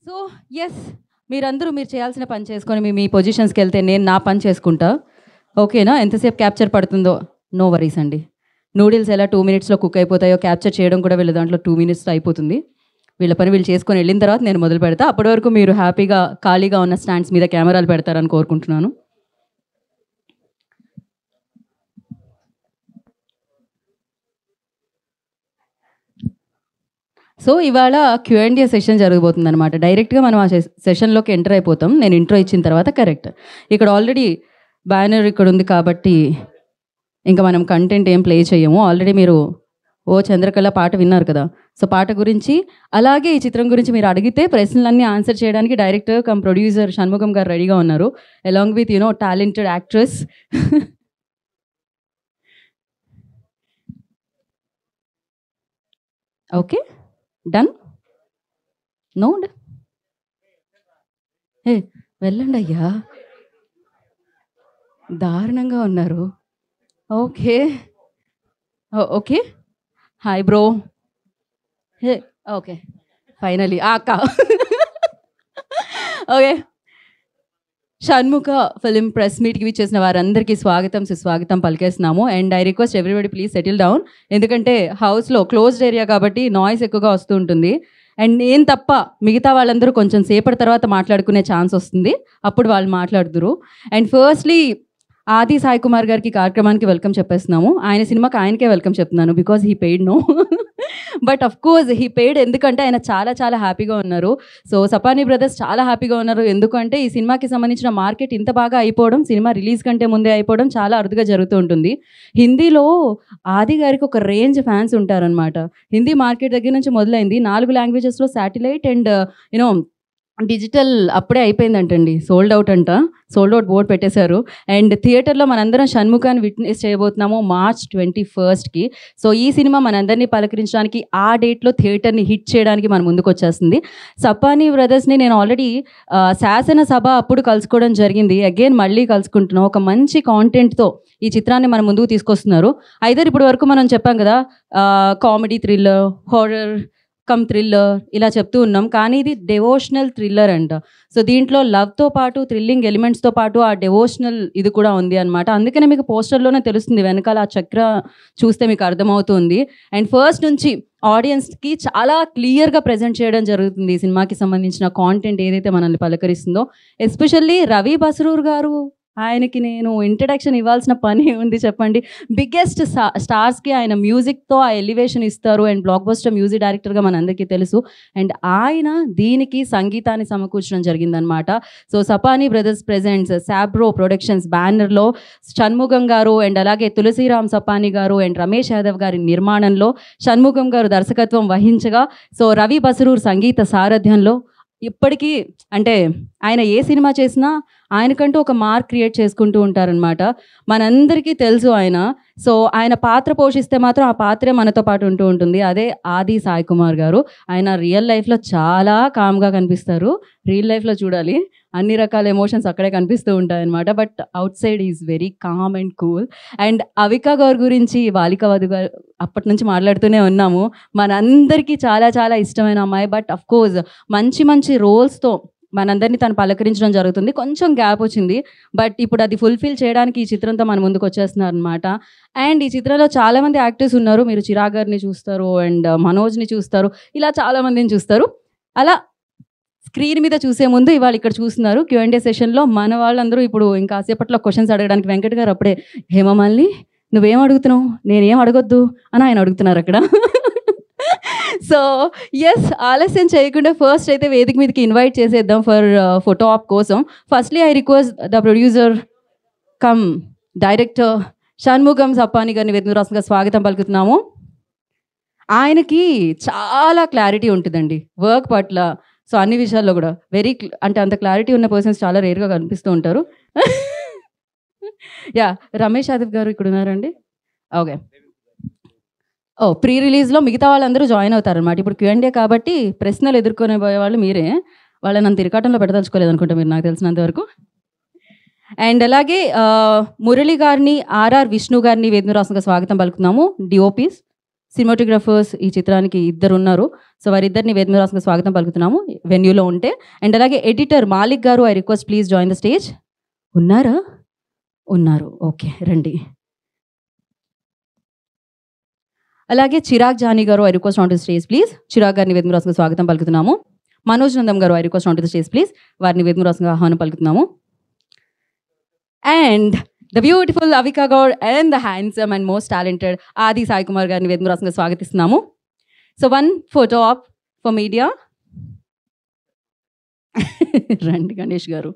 So yes మీరందరూ మీరు చేయాల్సిన పని చేసుకొని మీ పొజిషన్స్కి వెళ్తే నేను నా పని చేసుకుంటా. ఓకేనా? ఎంతసేపు క్యాప్చర్ పడుతుందో నో వరీస్ అండి. నూడిల్స్ ఎలా 2 minutesలో కుక్ అయిపోతాయో క్యాప్చర్ చేయడం కూడా వీళ్ళ దాంట్లో 2 minutesలో అయిపోతుంది. వీళ్ళ పని వీళ్ళు చేసుకొని వెళ్ళిన తర్వాత నేను మొదలు పెడతా. అప్పటి వరకు మీరు హ్యాపీగా ఖాళీగా ఉన్న స్టాండ్స్ మీద కెమెరాలు పెడతారని కోరుకుంటున్నాను. సో ఇవాళ Q&A సెషన్ జరగబోతుంది అనమాట. డైరెక్ట్గా మనం ఆ సెషన్లోకి ఎంటర్ అయిపోతాం. నేను ఇంట్రో ఇచ్చిన తర్వాత కరెక్ట్. ఇక్కడ ఆల్రెడీ బ్యానర్ ఇక్కడ ఉంది కాబట్టి ఇంకా మనం కంటెంట్ ఏం ప్లే చేయము. ఆల్రెడీ మీరు ఓ చంద్రకళ పాట విన్నారు కదా. సో పాట గురించి అలాగే ఈ చిత్రం గురించి మీరు అడిగితే ప్రశ్నలన్నీ ఆన్సర్ చేయడానికి director cum producer Shanmukham garu రెడీగా ఉన్నారు. Along with talented actress. Okay done. No వెళ్ళండి అయ్యా, దారుణంగా ఉన్నారు. Okay okay hi bro. Okay finally అక్క. ఓకే షణ్ముఖ ఫిలిం ప్రెస్ మీట్కి విచ్చేసిన వారందరికీ స్వాగతం సుస్వాగతం పలికేస్తున్నాము. And I request everybody please settle down. ఎందుకంటే హౌస్లో క్లోజ్డ్ ఏరియా కాబట్టి నాయిస్ ఎక్కువగా వస్తూ ఉంటుంది. అండ్ నేను తప్ప మిగతా వాళ్ళందరూ కొంచెం సేపటి తర్వాత మాట్లాడుకునే ఛాన్స్ వస్తుంది, అప్పుడు వాళ్ళు మాట్లాడుతురు. అండ్ ఫస్ట్లీ ఆది సాయి కుమార్ గారికి కార్యక్రమానికి వెల్కమ్ చెప్పేస్తున్నాము. ఆయన సినిమాకి ఆయనకే వెల్కమ్ చెప్తున్నాను because he paid no, but of course he paid. ఎందుకంటే ఆయన చాలా చాలా హ్యాపీగా ఉన్నారు. సో సపానీ బ్రదర్స్ చాలా హ్యాపీగా ఉన్నారు. ఎందుకంటే ఈ సినిమాకి సంబంధించిన మార్కెట్ ఇంత బాగా అయిపోవడం, సినిమా రిలీజ్ కంటే ముందే అయిపోవడం చాలా అరుదుగా జరుగుతూ ఉంటుంది. హిందీలో ఆది గారికి ఒక రేంజ్ ఫ్యాన్స్ ఉంటారనమాట. హిందీ మార్కెట్ దగ్గర నుంచి మొదలైంది. 4 లాంగ్వేజెస్లో శాటిలైట్ అండ్ డిజిటల్ అప్పుడే అయిపోయిందంటండి. సోల్డ్ అవుట్ అంట. సోల్డ్ అవుట్ బోర్డు పెట్టేశారు. అండ్ థియేటర్లో మనందరం షణ్ముఖాన్ని విట్నెస్ చేయబోతున్నాము March 21st. సో ఈ సినిమా మనందరినీ పలకరించడానికి ఆ డేట్లో థియేటర్ని హిట్ చేయడానికి మన ముందుకు వచ్చేస్తుంది. సపానీ బ్రదర్స్ని నేను ఆల్రెడీ శాసనసభ అప్పుడు కలుసుకోవడం జరిగింది. అగైన్ మళ్ళీ కలుసుకుంటున్నాం. ఒక మంచి కాంటెంట్తో ఈ చిత్రాన్ని మన ముందుకు తీసుకొస్తున్నారు. ఐదర్ ఇప్పటి వరకు మనం చెప్పాం కదా, comedy thriller, horror come thriller ఇలా చెప్తూ ఉన్నాం. కానీ ఇది డెవోషనల్ థ్రిల్లర్ అంట. సో దీంట్లో లవ్తో పాటు థ్రిల్లింగ్ ఎలిమెంట్స్తో పాటు ఆ డెవోషనల్ ఇది కూడా ఉంది అనమాట. అందుకనే మీకు పోస్టర్లోనే తెలుస్తుంది, వెనకాల ఆ చక్ర చూస్తే మీకు అర్థమవుతుంది. అండ్ ఫస్ట్ నుంచి ఆడియన్స్కి చాలా క్లియర్గా ప్రజెంట్ చేయడం జరుగుతుంది ఈ సినిమాకి సంబంధించిన కాంటెంట్ ఏదైతే మనల్ని పలకరిస్తుందో. ఎస్పెషల్లీ రవి బస్రూర్ గారు, ఆయనకి నేను ఇంట్రడక్షన్ ఇవ్వాల్సిన పని ఉంది చెప్పండి. బిగ్గెస్ట్ స్టార్స్కి ఆయన మ్యూజిక్తో ఆ ఎలివేషన్ ఇస్తారు. అండ్ బ్లాక్ బస్టర్ మ్యూజిక్ డైరెక్టర్గా మనందరికీ తెలుసు. అండ్ ఆయన దీనికి సంగీతాన్ని సమకూర్చడం జరిగిందనమాట. సో సపానీ బ్రదర్స్ ప్రెజెంట్స్ శాబ్రో ప్రొడక్షన్స్ బ్యానర్లో షణ్ముఖం గారు అండ్ అలాగే తులసిరామ్ సపానీ గారు అండ్ రమేష్ యాదవ్ గారి నిర్మాణంలో షణ్ముఖం గారు దర్శకత్వం వహించగా, సో రవి బస్రూర్ సంగీత సారథ్యంలో ఇప్పటికీ అంటే ఆయన ఏ సినిమా చేసినా ఆయనకంటూ ఒక మార్క్ క్రియేట్ చేసుకుంటూ ఉంటారనమాట. మనందరికీ తెలుసు ఆయన. సో ఆయన పాత్ర పోషిస్తే మాత్రం ఆ పాత్రే మనతో పాటు ఉంటూ ఉంటుంది. అదే ఆది సాయి కుమార్ గారు. ఆయన రియల్ లైఫ్లో చాలా కామ్గా కనిపిస్తారు. రియల్ లైఫ్లో చూడాలి, అన్ని రకాల ఎమోషన్స్ అక్కడే కనిపిస్తూ ఉంటాయన్నమాట. But out side is very calm and cool. And Avika గారి గురించి బాలిక వధు గారు అప్పటి నుంచి మాట్లాడుతూనే ఉన్నాము. మనందరికీ చాలా చాలా ఇష్టమైన అమ్మాయి. బట్ అఫ్ కోర్స్ మంచి మంచి రోల్స్తో మనందరినీ తను పలకరించడం జరుగుతుంది. కొంచెం గ్యాప్ వచ్చింది, బట్ ఇప్పుడు అది ఫుల్ఫిల్ చేయడానికి ఈ చిత్రంతో మన ముందుకు వచ్చేస్తున్నారు అనమాట. అండ్ ఈ చిత్రంలో చాలామంది యాక్టర్స్ ఉన్నారు. మీరు చిరాగ్ గారిని చూస్తారు, అండ్ మనోజ్ని చూస్తారు, ఇలా చాలామందిని చూస్తారు. అలా స్క్రీన్ మీద చూసే ముందు ఇవాళ ఇక్కడ చూస్తున్నారు Q&A సెషన్లో మన వాళ్ళందరూ ఇప్పుడు ఇంకా సేపట్లో క్వశ్చన్స్ అడగడానికి వెంకట్ గారు అప్పుడే హేమమాలిని నువ్వేం అడుగుతున్నావు, నేనేం అడగొద్దు అని ఆయన అడుగుతున్నారు అక్కడ. సో ఎస్ ఆలస్యం చేయకుండా ఫస్ట్ అయితే వేదిక మీదకి ఇన్వైట్ చేసేద్దాం ఫర్ ఫోటో ఆప్ కోసం. Firstly I request the producer cum director Shanmukham Sapani గారిని వేదిక రాష్ట్రంగా స్వాగతం పలుకుతున్నాము. ఆయనకి చాలా క్లారిటీ ఉంటుందండి వర్క్ పట్ల. సో అన్ని విషయాల్లో కూడా అంటే అంత క్లారిటీ ఉన్న పర్సన్స్ చాలా రేర్గా కనిపిస్తూ ఉంటారు. యా రమేష్ యాదవ్ గారు ఇక్కడ ఉన్నారండి. ఓకే ప్రీ రిలీజ్లో మిగతా వాళ్ళందరూ జాయిన్ అవుతారనమాట. ఇప్పుడు Q&A కాబట్టి ప్రశ్నలు ఎదుర్కొనే పోయే వాళ్ళు మీరే. వాళ్ళని నన్ను తిరకాటంలో పెట్టదలుచుకోలేదు అనుకుంటా మీరు, నాకు తెలిసినంత వరకు. అండ్ అలాగే మురళి గారిని, ఆర్ఆర్ విష్ణు గారిని వేదిక రాష్ట్రంగా స్వాగతం పలుకుతున్నాము. డిఓపీస్ సినిమాటోగ్రఫర్స్ ఈ చిత్రానికి ఇద్దరు ఉన్నారు. సో వారిద్దరిని వేదిక రాసుకుని స్వాగతం పలుకుతున్నాము వెన్యూలో ఉంటే. అండ్ అలాగే editor Malik garu, I request please join the stage. ఉన్నారా? ఉన్నారు, ఓకే, రండి. అలాగే Chirag Jani garu, I request on to stage please. Chirag గారిని వేదిక రాసుకుని స్వాగతం పలుకుతున్నాము. Manoj Nandam garu, I request on to stage please. వారిని వేదిక రాసుకుని ఆహ్వానం పలుకుతున్నాము. And the beautiful Avika Gaur and the handsome and most talented Aadi Sai Kumar గారిని వేదిక రాసుకుని స్వాగతిస్తున్నాము. So one photo op for media. రండి గణేష్ గారు.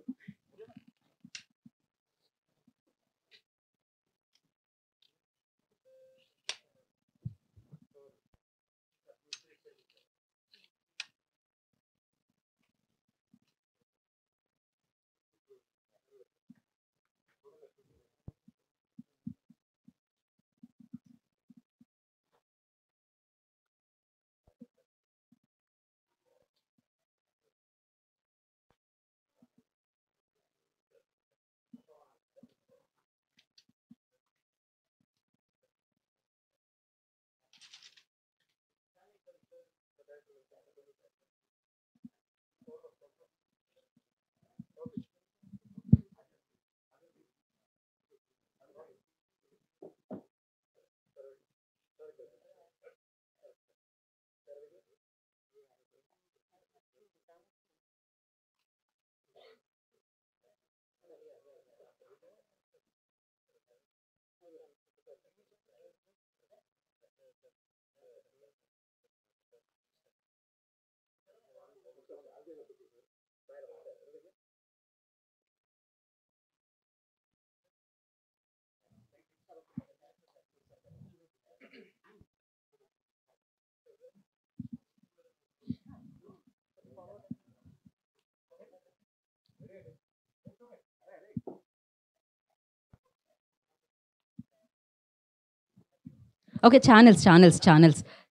ఓకే, ఛానల్స్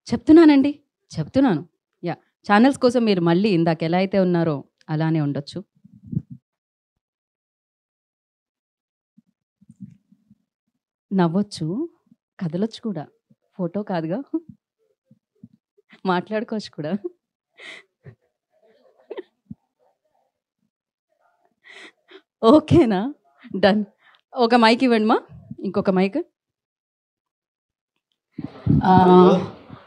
చెప్తున్నానండి, చెప్తున్నాను. యా, ఛానల్స్ కోసం మీరు మళ్ళీ ఇందాక ఎలా అయితే ఉన్నారో అలానే ఉండొచ్చు. నవ్వొచ్చు, కదలొచ్చు కూడా, ఫోటో కాదుగా, మాట్లాడుకోవచ్చు కూడా. ఓకేనా? డన్. ఒక మైక్ ఇవ్వండి మా, ఇంకొక మైక్.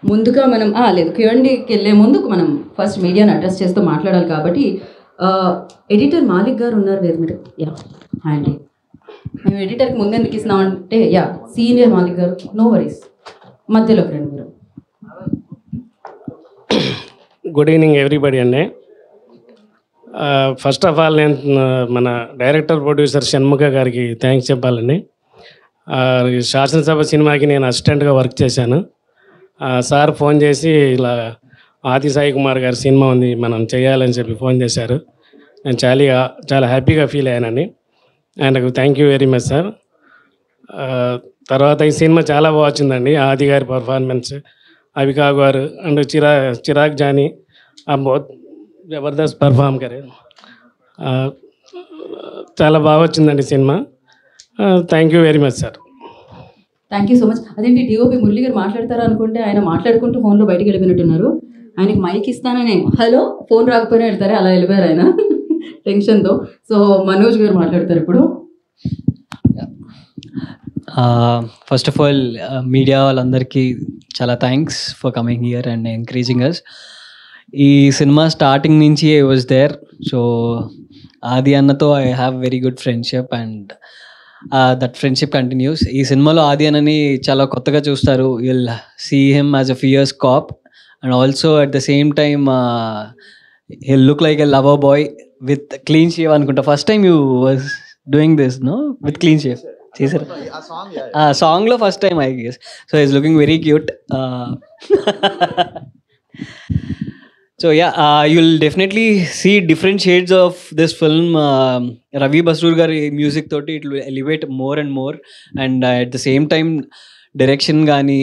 ముందుగా మనం లేదు, క్యూఎండ్కి వెళ్ళే ముందు మనం ఫస్ట్ మీడియాని అడ్రస్ చేస్తూ మాట్లాడాలి కాబట్టి ఎడిటర్ మాలిక్ గారు ఉన్నారు వేరు మీరు. యా, హాయ్ అండి. మేము ఎడిటర్కి ముందు ఎందుకు ఇస్తున్నామంటే, యా, సీనియర్ మాలిక్ గారు, నో వరీస్, మధ్యలోకి రండి మీరు. గుడ్ ఈవినింగ్ ఎవ్రీబడి అండి. ఫస్ట్ ఆఫ్ ఆల్ నేను మన డైరెక్టర్ ప్రొడ్యూసర్ షణ్ముఖ గారికి థ్యాంక్స్ చెప్పాలండి. శాసనసభ సినిమాకి నేను అసిస్టెంట్గా వర్క్ చేశాను. సార్ ఫోన్ చేసి ఇలా ఆది సాయి కుమార్ గారి సినిమా ఉంది, మనం చేయాలని చెప్పి ఫోన్ చేశారు. నేను చాలా హ్యాపీగా ఫీల్ అయ్యానండి. ఆయనకు thank you very much sir. తర్వాత ఈ సినిమా చాలా బాగా వచ్చిందండి. ఆది గారి పర్ఫార్మెన్స్, అవికా గారు అండ్ చిరాగ్ జానీ బహుత్ జబర్దస్త్ పర్ఫామ్ కరే. చాలా బాగా వచ్చిందండి cinema. Thank you very much sir. Thank you so much. అదేంటి డిఓపి మురళి గారు మాట్లాడతారు అనుకుంటే ఆయన మాట్లాడుకుంటూ ఫోన్లో బయటికి వెళ్ళిపోయినట్టున్నారు. ఆయనకి మైక్ ఇస్తానని హలో ఫోన్ రాకపోయినా వెళ్తారే, అలా వెళ్ళిపోయారు ఆయన టెన్షన్తో. సో మనోజ్ గారు మాట్లాడతారు ఇప్పుడు. ఫస్ట్ ఆఫ్ ఆల్ మీడియా వాళ్ళందరికీ చాలా thanks for coming here and encouraging us. ఈ సినిమా స్టార్టింగ్ నుంచి I was there. So Aadi అన్నతో I have very good friendship and that friendship continues. ఈ సినిమాలో ఆది అన్నని చాలా కొత్తగా చూస్తారు. Will see him as a fierce cop and also at the same time he'll look like a lover boy with clean shave అనుకుంటా. First time you was doing this no with clean shave చేశారు ఆ సాంగ్లో first time I guess. So is looking very cute. So yeah, you'll definitely see different shades of this film. Ravi Basrur gari music toti it will elevate more and more, and at the same time direction gani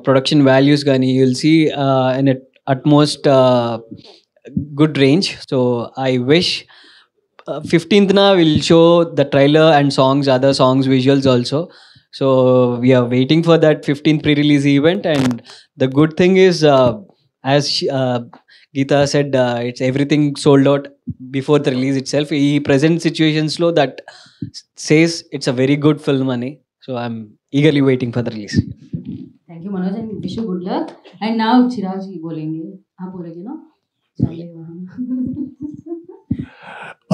production values gani you'll see in utmost good range. So I wish 15th na will show the trailer and songs, other songs, visuals also. So we are waiting for that 15th pre-release event, and the good thing is, Geeta said, it's everything sold out before the release itself. He present situations low that says it's a very good film, Ani. So I'm eagerly waiting for the release. Thank you, Manoj, and wish you good luck. And now Chirag ji बोलेंगे. आप बोलेंगे ना? चलिए वहाँ.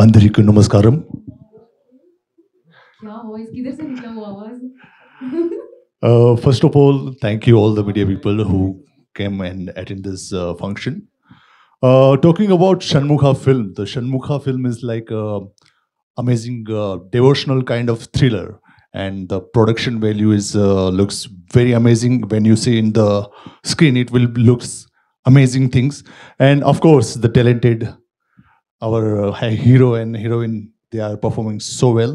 అందరికీ నమస్కారం. क्या voice किधर से निकला वो आवाज? First of all, thank you all the media people who came and attend this function. Talking about Shanmugha film, the Shanmugha film is like a amazing devotional kind of thriller, and the production value is looks very amazing. When you see in the screen, it will looks amazing things, and of course the talented our hero and heroine, they are performing so well,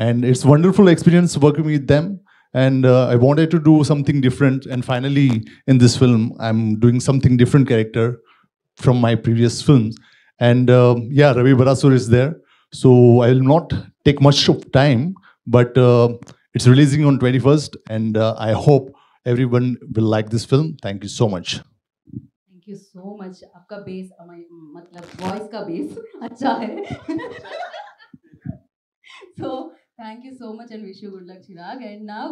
and it's wonderful experience working with them. And I wanted to do something different, and finally in this film I'm doing something different character from my previous films. And yeah, Ravi Barasur is there, so I will not take much of time, but it's releasing on 21st, and I hope everyone will like this film. Thank you so much. Thank you so much. आपका base मतलब voice का base अच्छा है. So thank you so much and wish you good luck, Chirag. And now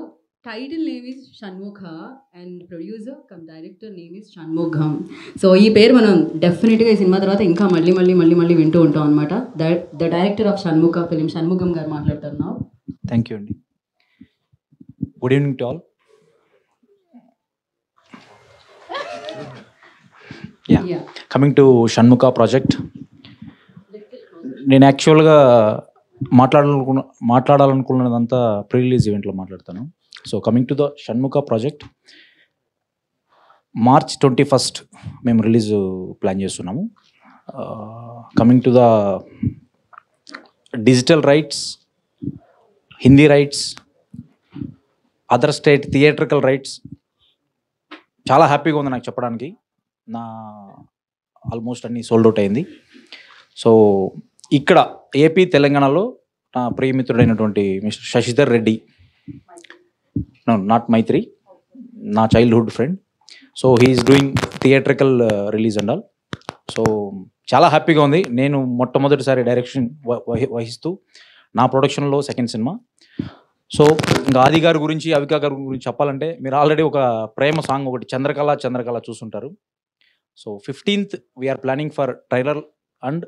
title name is Shanmugha and producer cum director name is Shanmugam. So ఈ పేరు మనం డెఫినెట్గా ఈ సినిమా తర్వాత ఇంకా మళ్ళీ వింటూ ఉంటాం అనమాట. The director of Shanmukha film Shanmugam గారు మాట్లాడతారు. నా థ్యాంక్ యూ అండి. Good evening to all. Coming to Shanmukha project, నేను యాక్చువల్గా మాట్లాడాలనుకున్నదంతా ప్రీ రిలీజ్ ఈవెంట్లో మాట్లాడతాను. So coming to the Shanmukha project, March 21st మేము రిలీజ్ ప్లాన్ చేస్తున్నాము. Coming to the digital rights, Hindi rights, other state theatrical rights, చాలా హ్యాపీగా ఉంది నాకు చెప్పడానికి. నా ఆల్మోస్ట్ అన్నీ సోల్డ్ అవుట్ అయింది. సో ఇక్కడ ఏపీ తెలంగాణలో నా ప్రియమిత్రుడైనటువంటి మిస్టర్ శశిధర్ రెడ్డి, నాట్ మైత్రి, నా childhood friend. So he's doing theatrical release and all. So చాలా హ్యాపీగా ఉంది. నేను మొట్టమొదటిసారి డైరెక్షన్ వహిస్తూ నా ప్రొడక్షన్లో సెకండ్ సినిమా. సో ఇంకా ఆది గారి గురించి, అవికా గారి గురించి చెప్పాలంటే, మీరు ఆల్రెడీ ఒక ప్రేమ సాంగ్ ఒకటి చంద్రకళ చూసుంటారు. So 15th we are planning for trailer and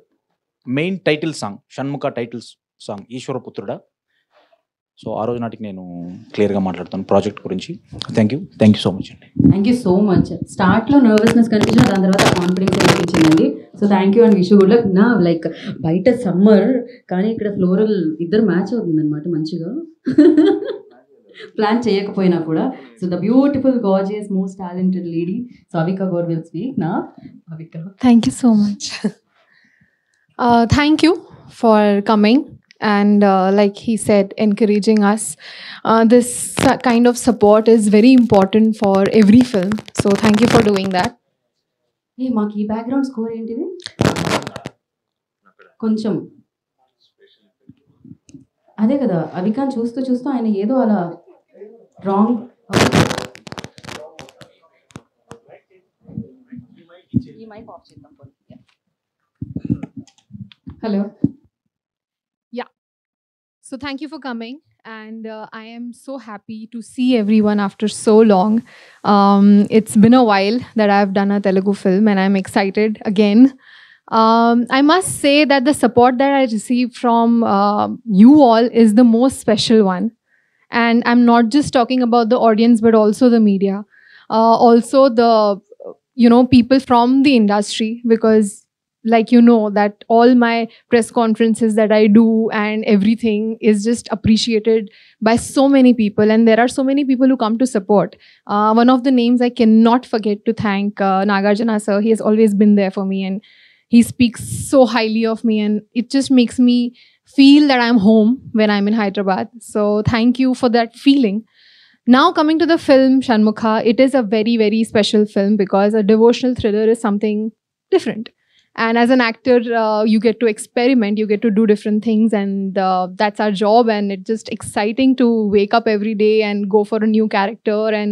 main title song, Shanmukha titles song ఈశ్వరపుత్రుడా. సో ఆ రోజు నాటికి నేను క్లియర్గా మాట్లాడతాను ప్రాజెక్ట్ గురించి. థ్యాంక్ యూ సో మచ్ అండి. Thank you so much. స్టార్ట్లో నర్వస్నెస్ కనిపించిన, దాని తర్వాత కాన్ఫిడెన్స్ కనిపించిందండి. So thank you and wish you good luck. నా లైక్ బయట సమ్మర్ కానీ ఇక్కడ ఫ్లోరల్ ఇద్దరు మ్యాచ్ అవుతుంది అనమాట మంచిగా, ప్లాన్ చేయకపోయినా కూడా. So the beautiful gorgeous most talented lady. So Avika Goud will speak నా. Avika, thank you so much. Thank you for coming and like he said, encouraging us. This kind of support is very important for every film, so thank you for doing that. ఏ మాకు ఈ background score ఏంటిది కొంచెం అదే కదా. అవికాన్ చూస్తూ ఆయన ఏదో అలా wrong. Hello. So thank you for coming, and I am so happy to see everyone after so long. It's been a while that I've done a Telugu film, and I'm excited again. I must say that the support that I received from you all is the most special one. And I'm not just talking about the audience, but also the media. Also the, people from the industry, because like that all my press conferences that I do and everything is just appreciated by so many people, and there are so many people who come to support. One of the names I cannot forget to thank, Nagarjuna sir. He has always been there for me, and he speaks so highly of me, and it just makes me feel that I'm home when I'm in Hyderabad. So thank you for that feeling. Now coming to the film Shanmugha, it is a very, very special film because a devotional thriller is something different. And as an actor, you get to experiment, you get to do different things, and that's our job. And it's just exciting to wake up every day and go for a new character. And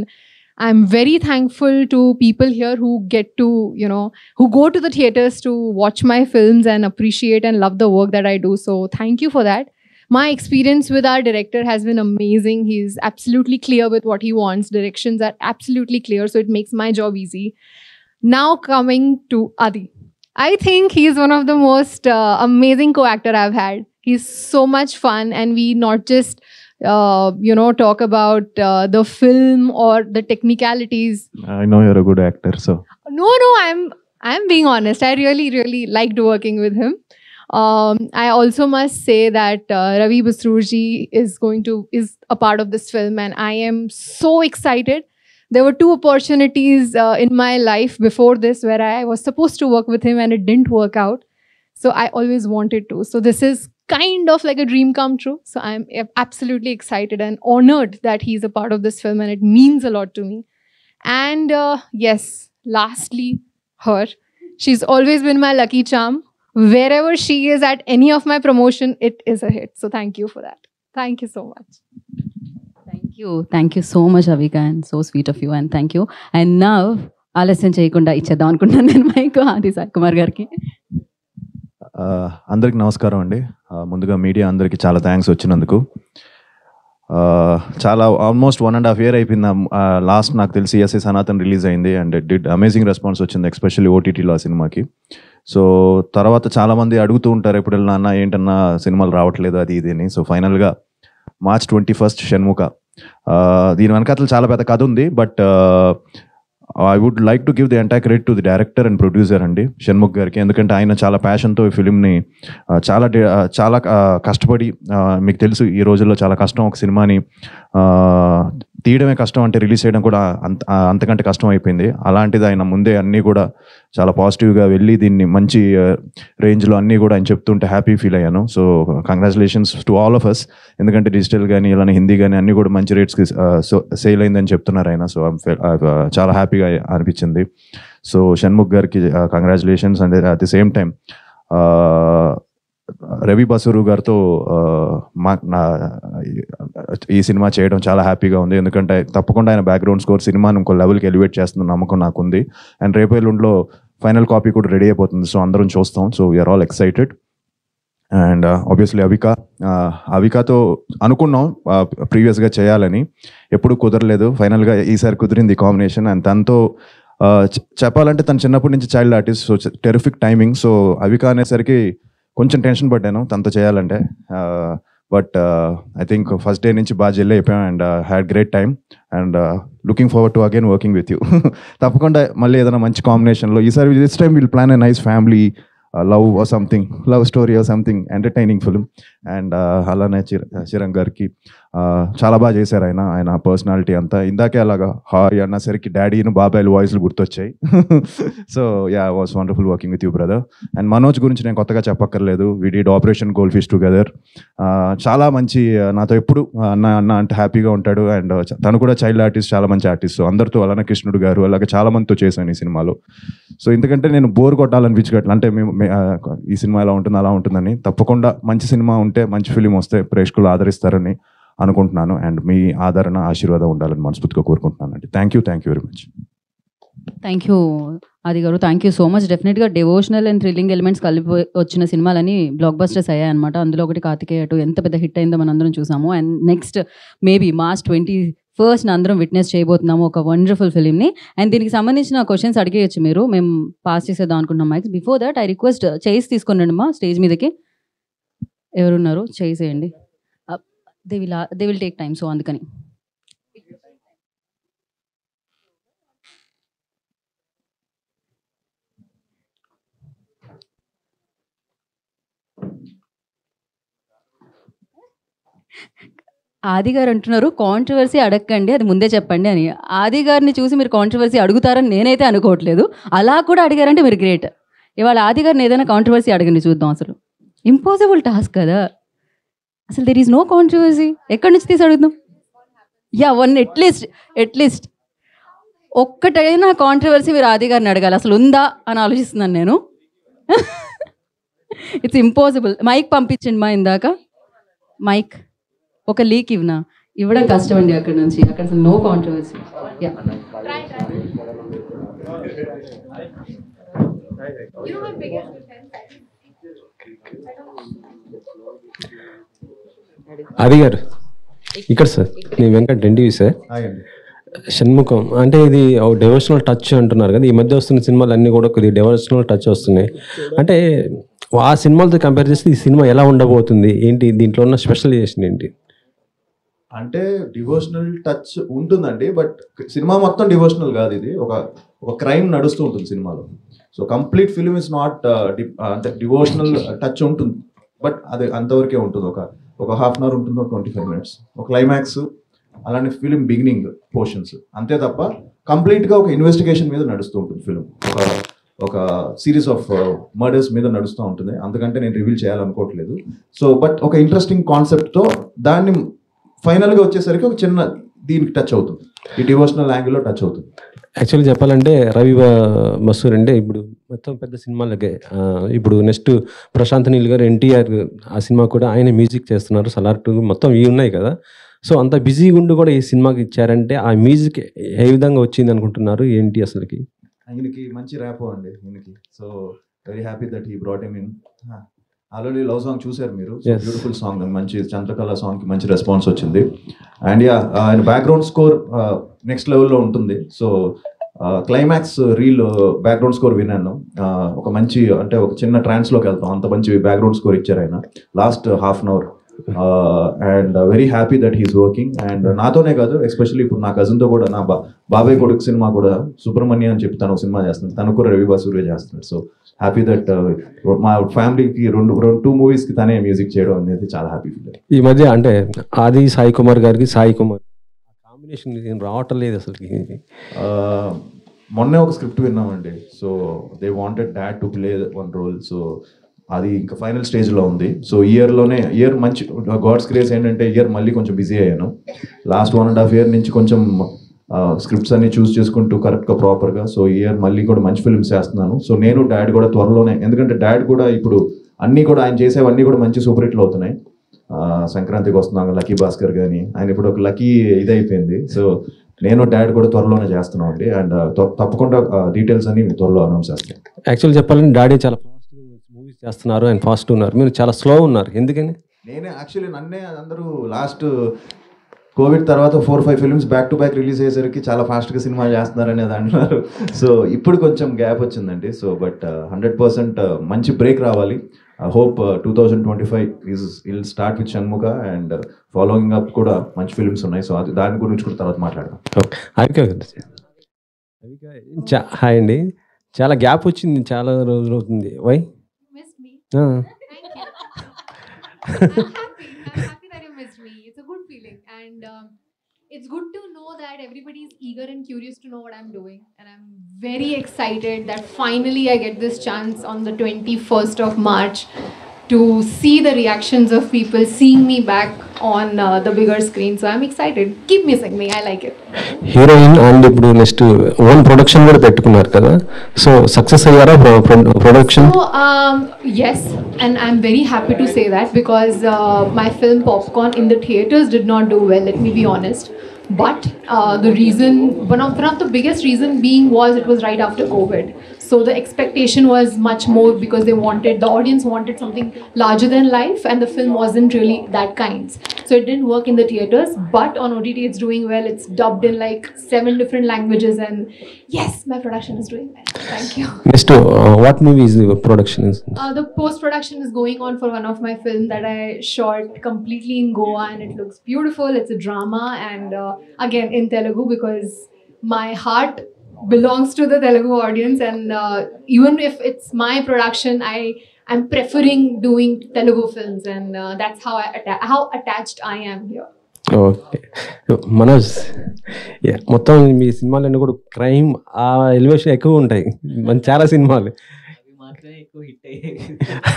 I'm very thankful to people here who get to, who go to the theaters to watch my films and appreciate and love the work that I do. So thank you for that. My experience with our director has been amazing. He's absolutely clear with what he wants. Directions are absolutely clear, so it makes my job easy. Now coming to Adi. I think he's one of the most amazing co-actor I've had. He's so much fun, and we not just talk about the film or the technicalities. I know you're a good actor, so. No, I'm being honest. I really, really liked working with him. I also must say that Ravi Basroorji is a part of this film, and I am so excited. There were 2 opportunities in my life before this where I was supposed to work with him and it didn't work out. So I always wanted to. So this is kind of like a dream come true. So I'm absolutely excited and honored that he's a part of this film, and it means a lot to me. And yes, lastly, her. She's always been my lucky charm. Wherever she is at any of my promotion, it is a hit. So thank you for that. Thank you so much. Thank you so much, Avika, and so sweet of you, and thank you. And now, ఆలస్యం చేయకుండా ఇచ్చేద్దాం అనుకుంటున్నాను నేను mic ఆది సాయి కుమార్ గారికి. అందరికి నమస్కారం అండి. ముందుగా మీడియా అందరికీ చాలా థ్యాంక్స్ వచ్చినందుకు. చాలా ఆల్మోస్ట్ 1.5 year అయిపోయింది. లాస్ట్ నాకు తెలిసి ఎస్ఏ సనాతన్ రిలీజ్ అయింది, అండ్ డిడ్ అమేజింగ్ రెస్పాన్స్ వచ్చింది, ఎస్పెషల్లీ ఓటీటీలో ఆ సినిమాకి. సో తర్వాత చాలామంది అడుగుతూ ఉంటారు ఎప్పుడు వెళ్ళినా అన్న ఏంటన్నా సినిమాలు రావట్లేదు అది ఇది అని. సో ఫైనల్గా March 21st షణ్ముఖ. దీని వెనకాతలు చాలా పెద్ద కథ ఉంది, but I would like to give the entire credit to the director and producer అండి, షణ్ముఖ్ గారికి. ఎందుకంటే ఆయన చాలా ప్యాషన్తో ఈ ఫిలింని చాలా కష్టపడి, మీకు తెలుసు ఈ రోజుల్లో చాలా కష్టం ఒక సినిమాని తీయడమే కష్టం, అంటే రిలీజ్ చేయడం కూడా అంతకంటే కష్టం అయిపోయింది. అలాంటిది ఆయన ముందే అన్నీ కూడా చాలా పాజిటివ్గా వెళ్ళి దీన్ని మంచి రేంజ్లో అన్నీ కూడా ఆయన చెప్తుంటే హ్యాపీ ఫీల్ అయ్యాను. So congratulations to all of us. ఎందుకంటే డిజిటల్ కానీ ఇలానే హిందీ కానీ అన్నీ కూడా మంచి రేట్స్కి సేల్ అయిందని చెప్తున్నారు ఆయన. సో చాలా హ్యాపీగా అనిపించింది. సో షణ్ముఖ్ గారికి congratulations. And at the same time Ravi Basrur గారితో ఈ సినిమా చేయడం చాలా హ్యాపీగా ఉంది. ఎందుకంటే తప్పకుండా ఆయన బ్యాక్గ్రౌండ్ స్కోర్ సినిమాని ఇంకో లెవెల్కి ఎలివేట్ చేస్తున్న నమ్మకం నాకు ఉంది. అండ్ రేపు ఎల్లుండిలో ఫైనల్ కాపీ కూడా రెడీ అయిపోతుంది. సో అందరం చూస్తాం. So we are all excited. And obviously అవికాతో అనుకున్నాం ప్రీవియస్గా చేయాలని, ఎప్పుడు కుదరలేదు. ఫైనల్గా ఈసారి కుదిరింది కాంబినేషన్. అండ్ తనతో చెప్పాలంటే తను చిన్నప్పటి నుంచి child artist, so terrific timing. So Avika అనేసరికి కొంచెం టెన్షన్ పడ్డాను తనతో చేయాలంటే, but I think first day నుంచి బాగా జెల్ అయిపోయాం and had great time and looking forward to again working with you. తప్పకుండా మళ్ళీ ఏదైనా మంచి కాంబినేషన్లో ఈసారి this time will plan a nice family love or something, love story or something entertaining film. And అలానే చిరంగ్ గారికి చాలా బాగా చేశారు ఆయన పర్సనాలిటీ అంతా. ఇందాకే అలాగా హారీ అన్నసరికి డాడీను బాబాయ్ల వాయిస్లు గుర్తొచ్చాయి. So ya, was wonderful working with you brother. And Manoj గురించి నేను కొత్తగా చెప్పక్కర్లేదు. We did Operation Gold Fish together. చాలా మంచి, నాతో ఎప్పుడు అన్న అంటే హ్యాపీగా ఉంటాడు. అండ్ తను కూడా చైల్డ్ ఆర్టిస్ట్, చాలా మంచి ఆర్టిస్ట్. అందరితో అలానే కృష్ణుడు గారు అలాగే చాలా మందితో చేశాను ఈ సినిమాలో. సో ఎందుకంటే నేను బోర్ కొట్టాలనిపించగట్ల, అంటే మేము ఈ సినిమా ఎలా ఉంటుంది అలా ఉంటుందని. తప్పకుండా మంచి సినిమా ఉంటే, మంచి ఫిలిం వస్తే ప్రేక్షకులు ఆదరిస్తారని అనుకుంటున్నాను. అండ్ మీ ఆదరణ, ఆశీర్వాదం ఉండాలని మనస్ఫూర్తిగా కోరుకుంటున్నాను అండి. Thank you very much. Thank you ఆది గారు, థ్యాంక్ యూ సో మచ్. డెఫినెట్గా డివోషనల్ అండ్ థ్రిల్లింగ్ ఎలిమెంట్స్ కలిపి వచ్చిన సినిమాలని బ్లాక్ బస్టర్స్ అయ్యాయి అనమాట. అందులో ఒకటి కార్తికేయ 2 ఎంత పెద్ద హిట్ అయిందో మనం అందరం చూసాము. And next maybe March 21st అందరం విట్నెస్ చేయబోతున్నాము ఒక వండర్ఫుల్ ఫిలింని. అండ్ దీనికి సంబంధించిన క్వశ్చన్స్ అడిగేయచ్చు మీరు, మేము పాస్ చేసేద్దాం అనుకుంటున్నాం mics. Before that I request chairs తీసుకొని రండి మా స్టేజ్ మీదకి. ఎవరున్నారు చేసేయండి. They will take time, so అందుకని. ఆది గారు అంటున్నారు కాంట్రవర్సీ అడగండి, అది ముందే చెప్పండి అని. ఆది గారిని చూసి మీరు కాంట్రవర్సీ అడుగుతారని నేనైతే అనుకోవట్లేదు. అలా కూడా అడిగారంటే మీరు గ్రేట్. ఇవాళ ఆది గారిని ఏదైనా కాంట్రవర్సీ అడగండి చూద్దాం. అసలు ఇంపాసిబుల్ టాస్క్ కదా, అసలు దెర్ ఈజ్ నో కాంట్రవర్సీ. ఎక్కడి నుంచి తీసి అడుగుదాం? యా, వన్ ఎట్లీస్ట్ ఒక్కటైనా కాంట్రవర్సీ మీరు ఆది గారిని అడగాలి. అసలు ఉందా అని ఆలోచిస్తున్నాను నేను. It's impossible. మైక్ పంపించండి మా ఇందాక. మైక్ ఒక లీక్ ఇవ్వడం కష్టం అండి. అక్కడ నుంచి అక్కడ అసలు నో కాంట్రవర్సీ. ఆది గారు ఇక్కడ సార్, నేను వెంకట్ ఎన్టీవీ సార్. షణ్ముఖం అంటే ఇది డెవోషనల్ టచ్ అంటున్నారు కదా, ఈ మధ్య వస్తున్న సినిమాలు అన్నీ కూడా కొద్దిగా డెవోషనల్ టచ్ వస్తున్నాయి. అంటే ఆ సినిమాలతో కంపేర్ చేస్తే ఈ సినిమా ఎలా ఉండబోతుంది, ఏంటి దీంట్లో ఉన్న స్పెషలైజేషన్ ఏంటి? అంటే డివోషనల్ టచ్ ఉంటుందండి, బట్ సినిమా మొత్తం డివోషనల్ కాదు. ఇది ఒక క్రైమ్ నడుస్తూ ఉంటుంది సినిమాలో. So complete film is not అంటే డివోషనల్ టచ్ ఉంటుంది, బట్ అది అంతవరకే ఉంటుంది. ఒక హాఫ్ అన్ అవర్ ఉంటుంది, 25 minutes, ఒక క్లైమాక్స్, అలానే ఫిలిం బిగినింగ్ పోర్షన్స్, అంతే తప్ప కంప్లీట్గా ఒక ఇన్వెస్టిగేషన్ మీద నడుస్తూ ఉంటుంది ఫిలిం. ఒక సిరీస్ ఆఫ్ మర్డర్స్ మీద నడుస్తూ ఉంటుంది. అందుకంటే నేను రివీల్ చేయాలనుకోవట్లేదు. సో బట్ ఒక ఇంట్రెస్టింగ్ కాన్సెప్ట్తో దాన్ని ఫైనల్గా వచ్చేసరికి ఒక చిన్న దీనికి టచ్ అవుతుంది, ఈ డివోషనల్ యాంగిల్లో టచ్ అవుతుంది. యాక్చువల్లీ చెప్పాలంటే రవి మసూర్ అంటే ఇప్పుడు మొత్తం పెద్ద సినిమాలకే, ఇప్పుడు నెక్స్ట్ ప్రశాంత్ నీల్ గారు, ఎన్టీఆర్ ఆ సినిమా కూడా ఆయన మ్యూజిక్ చేస్తున్నారు, సలార్ 2 మొత్తం ఇవి ఉన్నాయి కదా. సో అంత బిజీగా ఉండి కూడా ఈ సినిమాకి ఇచ్చారంటే ఆ మ్యూజిక్ ఏ విధంగా వచ్చింది అనుకుంటున్నారు, ఏంటి అసలుకి? ఆయనకి మంచి ర్యాపో అండి ఈయనకి. So very happy that he brought him in. Already love song చూసారు మీరు, బ్యూటిఫుల్ సాంగ్, మంచి చంద్రకళ సాంగ్కి మంచి రెస్పాన్స్ వచ్చింది. అండ్ ఆయన బ్యాక్గ్రౌండ్ స్కోర్ నెక్స్ట్ లెవెల్లో ఉంటుంది. So climax reel background score విన్నాను. ఒక మంచి అంటే ఒక చిన్న ట్రాన్స్లోకి వెళ్తాం, అంత మంచి బ్యాక్గ్రౌండ్ స్కోర్ ఇచ్చారు ఆయన last half an hour. And very happy that he's working. And నాతోనే కాదు, ఎస్పెషల్లీ ఇప్పుడు నా కజిన్తో కూడా, నా బాబాయ్ కొడుకు సినిమా కూడా సుబ్రహ్మణ్య అని చెప్పి తను ఒక సినిమా చేస్తున్నాడు, తను కూడా రవి బసూరే చేస్తున్నాడు. సో హ్యాపీ దట్ మా ఫ్యామిలీకి 2 మూవీస్కి తనే మ్యూజిక్ చేయడం అనేది చాలా హ్యాపీ ఫీల్. ఈ మధ్య అంటే ఆది సాయి కుమార్ గారికి సాయి కుమార్ కాంబినేషన్ రావటం లేదు అసలుకి. మొన్నే ఒక స్క్రిప్ట్ విన్నామండి. So they wanted dad to play 1 role. So అది ఇంకా ఫైనల్ స్టేజ్లో ఉంది. సో ఇయర్ మంచి గాడ్స్ గ్రేస్ ఏంటంటే ఇయర్ మళ్ళీ కొంచెం బిజీ అయ్యాను. లాస్ట్ 1.5 year నుంచి కొంచెం స్క్రిప్ట్స్ అన్ని చూస్ చేసుకుంటూ కరెక్ట్గా ప్రాపర్గా. సో ఇయర్ మళ్ళీ కూడా మంచి ఫిల్మ్స్ చేస్తున్నాను. సో నేను డాడ్ కూడా త్వరలోనే, ఎందుకంటే డాడ్ కూడా ఇప్పుడు అన్నీ కూడా ఆయన చేసేవన్నీ కూడా మంచి సూపర్ హిట్లు అవుతున్నాయి. సంక్రాంతికి వస్తున్నాను, లక్కీ భాస్కర్ కానీ, ఆయన ఇప్పుడు ఒక లక్కీ ఇదైపోయింది. సో నేను డాడ్ కూడా త్వరలోనే చేస్తున్నాం అండి. అండ్ తప్పకుండా డీటెయిల్స్ అన్ని త్వరలో అనౌన్స్ చేస్తాను. యాక్చువల్ చెప్పాలంటే డాడీ చాలా ఫాస్ట్గా మూవీస్ చేస్తున్నారు, ఆయన ఫాస్ట్ ఉన్నారు, మీరు చాలా స్లో ఉన్నారు, ఎందుకని? నేనే యాక్చువల్లీ నన్నే అందరూ లాస్ట్ కోవిడ్ తర్వాత 4-5 films back to back release అయ్యేసరికి చాలా ఫాస్ట్గా సినిమా చేస్తున్నారు అనేది అంటున్నారు. సో ఇప్పుడు కొంచెం గ్యాప్ వచ్చిందండి. సో బట్ 100% మంచి బ్రేక్ రావాలి. I hope 2025 will start with Shanmukha and following up కూడా మంచి ఫిల్మ్స్ ఉన్నాయి. సో అది దాని గురించి కూడా తర్వాత మాట్లాడదాం. హాయ్ అండి, చాలా గ్యాప్ వచ్చింది, చాలా రోజులు అవుతుంది. Why? I'm happy that you missed me. It's a good feeling, and it's good to know that everybody is eager and curious to know what I'm doing, and I'm very excited that finally I get this chance on the 21st of March to see the reactions of people seeing me back on the bigger screen. So I'm excited. Keep missing me. I like it. Heroine and ఇప్పుడు next own production కూడా పెట్టుకున్నారు కదా, so success అయ్యారా production? So yes, and I'm very happy to say that because my film Popcorn in the theaters did not do well, let me be honest. But the reason, one of the biggest reason being was it was right after COVID. So the expectation was much more because the audience wanted something larger than life, and the film wasn't really that kind. So it didn't work in the theaters, but on OTT it's doing well. It's dubbed in like 7 different languages, and yes, my production is doing well. Thank you. Next what movie is your production? The post-production is going on for one of my films that I shot completely in Goa, and it looks beautiful. It's a drama, and again in Telugu because my heart belongs to the Telugu audience, and even if it's my production, I'm preferring doing Telugu films, and that's how attached I am here. Okay Manoj, మొత్తం మీ సినిమాలన్నీ కూడా crime ఆ elevation ఎక్కువ ఉంటాయి, మన చాలా సినిమాలు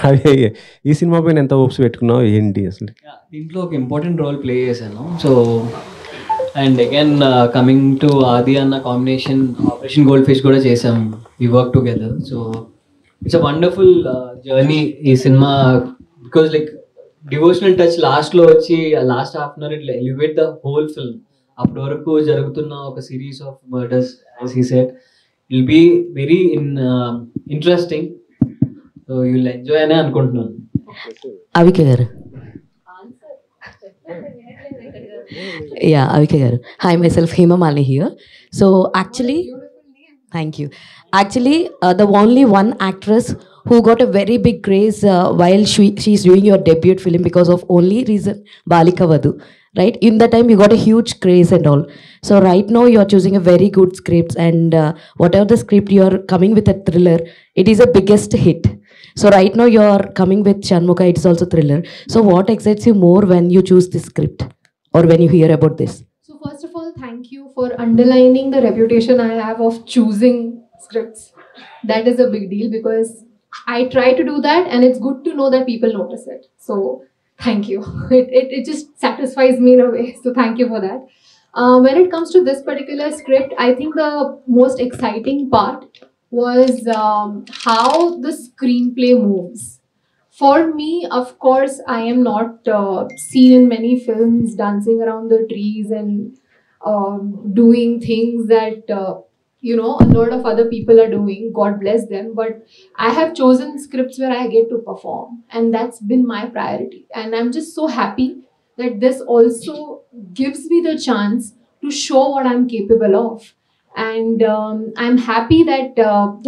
అవి. ఈ సినిమా పైన ఎంత హోప్స్ పెట్టుకున్నావు, ఏంటి అసలు? దీంట్లో ఒక ఇంపార్టెంట్ రోల్ ప్లే చేశాను. So and again coming to Aadi అన్న కాంబినేషన్ ఆపరేషన్ గోల్డ్ ఫిష్ కూడా చేసాం, we work together. So it's a wonderful journey ఈ సినిమా, బికాజ్ లైక్ డివోషనల్ టచ్ లాస్ట్లో వచ్చి లాస్ట్ హాఫ్ అన్ అవర్ ఇట్లా ఎలివేట్ ద హోల్ ఫిల్మ్. అప్పటి వరకు జరుగుతున్న ఒక series of murders, as he said, will be very interesting. So you will enjoy అనే అనుకుంటున్నాను. అవిక గారు. Yeah, Avika garu. Hi, myself Hema Malini here. So actually, thank you. Actually, the only one actress who got a very big craze while she's doing your debut film because of only reason Balika Vadu. Right? In that time, you got a huge craze and all. So right now, you are choosing a very good script, and whatever the script you are coming with a thriller, it is a biggest hit. So right now, you are coming with Shanmugha. It's also thriller. So what excites you more when you choose this script, or when you hear about this? So first of all, thank you for underlining the reputation I have of choosing scripts. That is a big deal because I try to do that, and it's good to know that people notice it. So thank you. It just satisfies me in a way. So thank you for that. When it comes to this particular script, I think the most exciting part was how the screenplay moves. For me, of course, I am not seen in many films dancing around the trees and doing things that a lot of other people are doing. God bless them. But I have chosen scripts where I get to perform, and that's been my priority. And I'm just so happy that this also gives me the chance to show what I'm capable of. And I'm happy that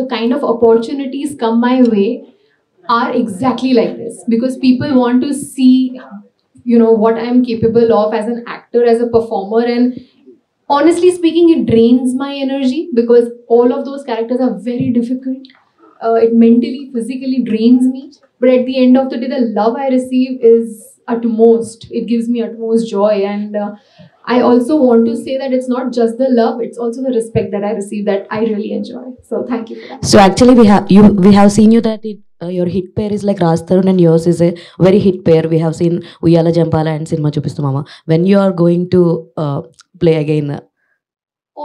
the kind of opportunities come my way are exactly like this, because people want to see what I'm capable of as an actor, as a performer. And honestly speaking, it drains my energy because all of those characters are very difficult. It mentally, physically drains me, but at the end of the day, the love I receive is utmost. It gives me utmost joy. And I also want to say that it's not just the love, it's also the respect that I receive that I really enjoy. So thank you for that. So actually, we have seen you that your hit pair is like Raj Tarun, and yours is a very hit pair. We have seen Uyala Jampala and Cinema Chupistu Mama. When you are going to play again?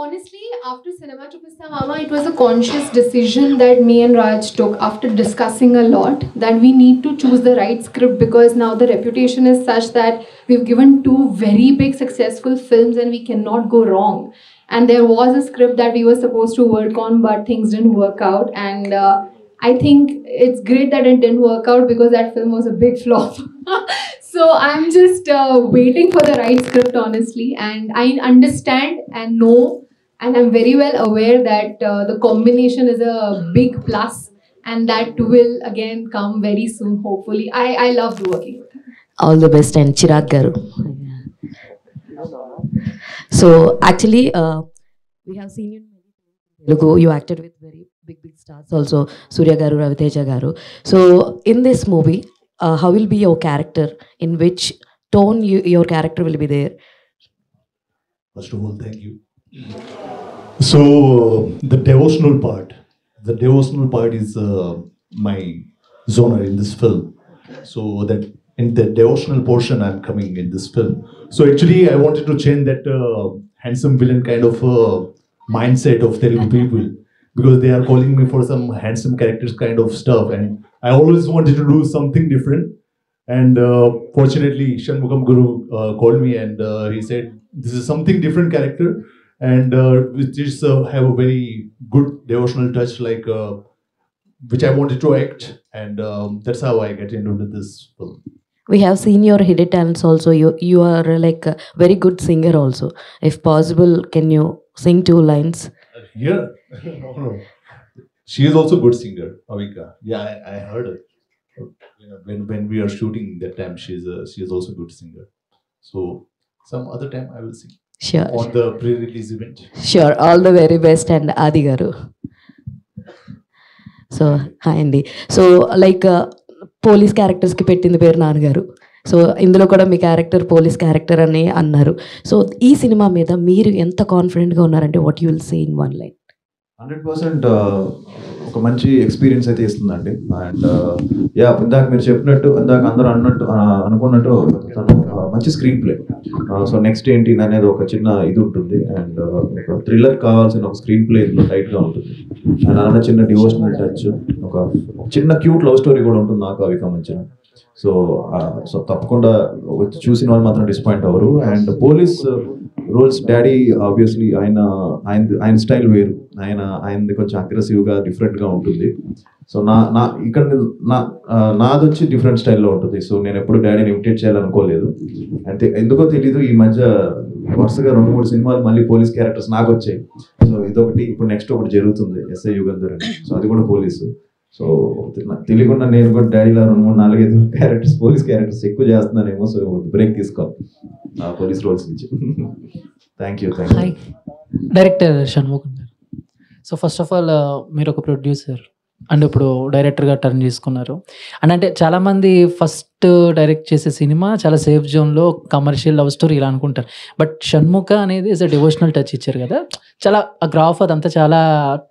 Honestly, after Cinema Chupista Mama, it was a conscious decision that me and Raj took after discussing a lot, that we need to choose the right script, because now the reputation is such that we've given 2 very big successful films and we cannot go wrong. And there was a script that we were supposed to work on, but things didn't work out. And I think it's great that it didn't work out, because that film was a big flop. So I'm just waiting for the right script, honestly. And I understand and know, and I'm very well aware that the combination is a big plus, and that will again come very soon, hopefully. I loved working with her. All the best. And Chirag Garu. So actually, we have seen you in many Telugu. You acted with very big stars also, Surya Garu, Raviteja Garu. So in this movie, how will be your character? In which tone your character will be there? First of all, thank you. So the devotional part is my genre in this film. So that in the devotional portion, I'm coming in this film. So actually, I wanted to change that handsome villain kind of mindset of Telugu people, because they are calling me for some handsome characters kind of stuff, and I always wanted to do something different. And fortunately, Shanmugam Guru called me, and he said, this is something different character, and which is have a very good devotional touch, like which I wanted to act, and that's how I get into this film. We have seen your hidden talents also. You are like a very good singer also. If possible, can you sing 2 lines? Here? No. She is also good singer, Avika. Yeah, I heard her. When we are shooting that time, she is also good singer. So some other time I will sing. Sure. On the pre-release event. Sure. All the very best. And Adi Garu. So hi Andy. So like police క్యారెక్టర్స్కి పెట్టింది పేరు నాన్నగారు. So ఇందులో కూడా మీ character police character అని అన్నారు. So ఈ cinema మీద మీరు ఎంత కాన్ఫిడెంట్గా ఉన్నారంటే what you will say in 1 line? 100% ఒక మంచి ఎక్స్పీరియన్స్ అయితే ఇస్తుందండి. అండ్ యా, ఇందాక మీరు చెప్పినట్టు, ఇందాక అందరూ అనుకున్నట్టు తను మంచి స్క్రీన్ ప్లే. సో నెక్స్ట్ ఏంటి అనేది ఒక చిన్న ఇది ఉంటుంది, అండ్ ఒక థ్రిల్లర్ కావాల్సిన ఒక స్క్రీన్ ప్లే ఇందులో టైట్గా ఉంటుంది. అండ్ అలానే చిన్న డివోషనల్ టచ్, ఒక చిన్న క్యూట్ లవ్ స్టోరీ కూడా ఉంటుంది నాకు అవిక మధ్యన. సో సో తప్పకుండా వచ్చి చూసిన వాళ్ళు మాత్రం డిసప్పాయింట్ అవ్వరు. And police roles daddy obviously ఆయన స్టైల్ వేరు, ఆయనది కొంచెం అగ్రెసివ్గా డిఫరెంట్గా ఉంటుంది. సో నా ఇక్కడ నాది వచ్చి డిఫరెంట్ స్టైల్లో ఉంటుంది. సో నేను ఎప్పుడు డాడీని ఇమిటేట్ చేయాలనుకోలేదు. అంటే ఎందుకో తెలీదు ఈ మధ్య వరుసగా 2-3 సినిమాలు మళ్ళీ పోలీస్ క్యారెక్టర్స్ నాకు వచ్చాయి. సో ఇదొకటి, ఇప్పుడు నెక్స్ట్ ఒకటి జరుగుతుంది ఎస్ఐ యుగంధర్ అని. సో అది కూడా పోలీసు. సో తెలియకుండా నేను కూడా డాడీలో 2-3-4-5 క్యారెక్టర్స్ పోలీస్ క్యారెక్టర్స్ ఎక్కువ చేస్తున్నానేమో. సో బ్రేక్ తీసుకోవాలి ఆ పోలీస్ రోల్స్ నుంచి. Thank you. Hi director Shanmukham garu. So first of all మీరు ఒక ప్రొడ్యూసర్ అండ్ ఇప్పుడు డైరెక్టర్గా టర్న్ చేసుకున్నారు. అండ్ అంటే చాలామంది ఫస్ట్ డైరెక్ట్ చేసే సినిమా చాలా సేఫ్ జోన్లో కమర్షియల్ లవ్ స్టోరీ ఇలా అనుకుంటారు. బట్ షణ్ముఖ అనేది ఇస్ అ డివోషనల్ టచ్ ఇచ్చారు కదా, చాలా ఆ గ్రాఫ్ అదంతా చాలా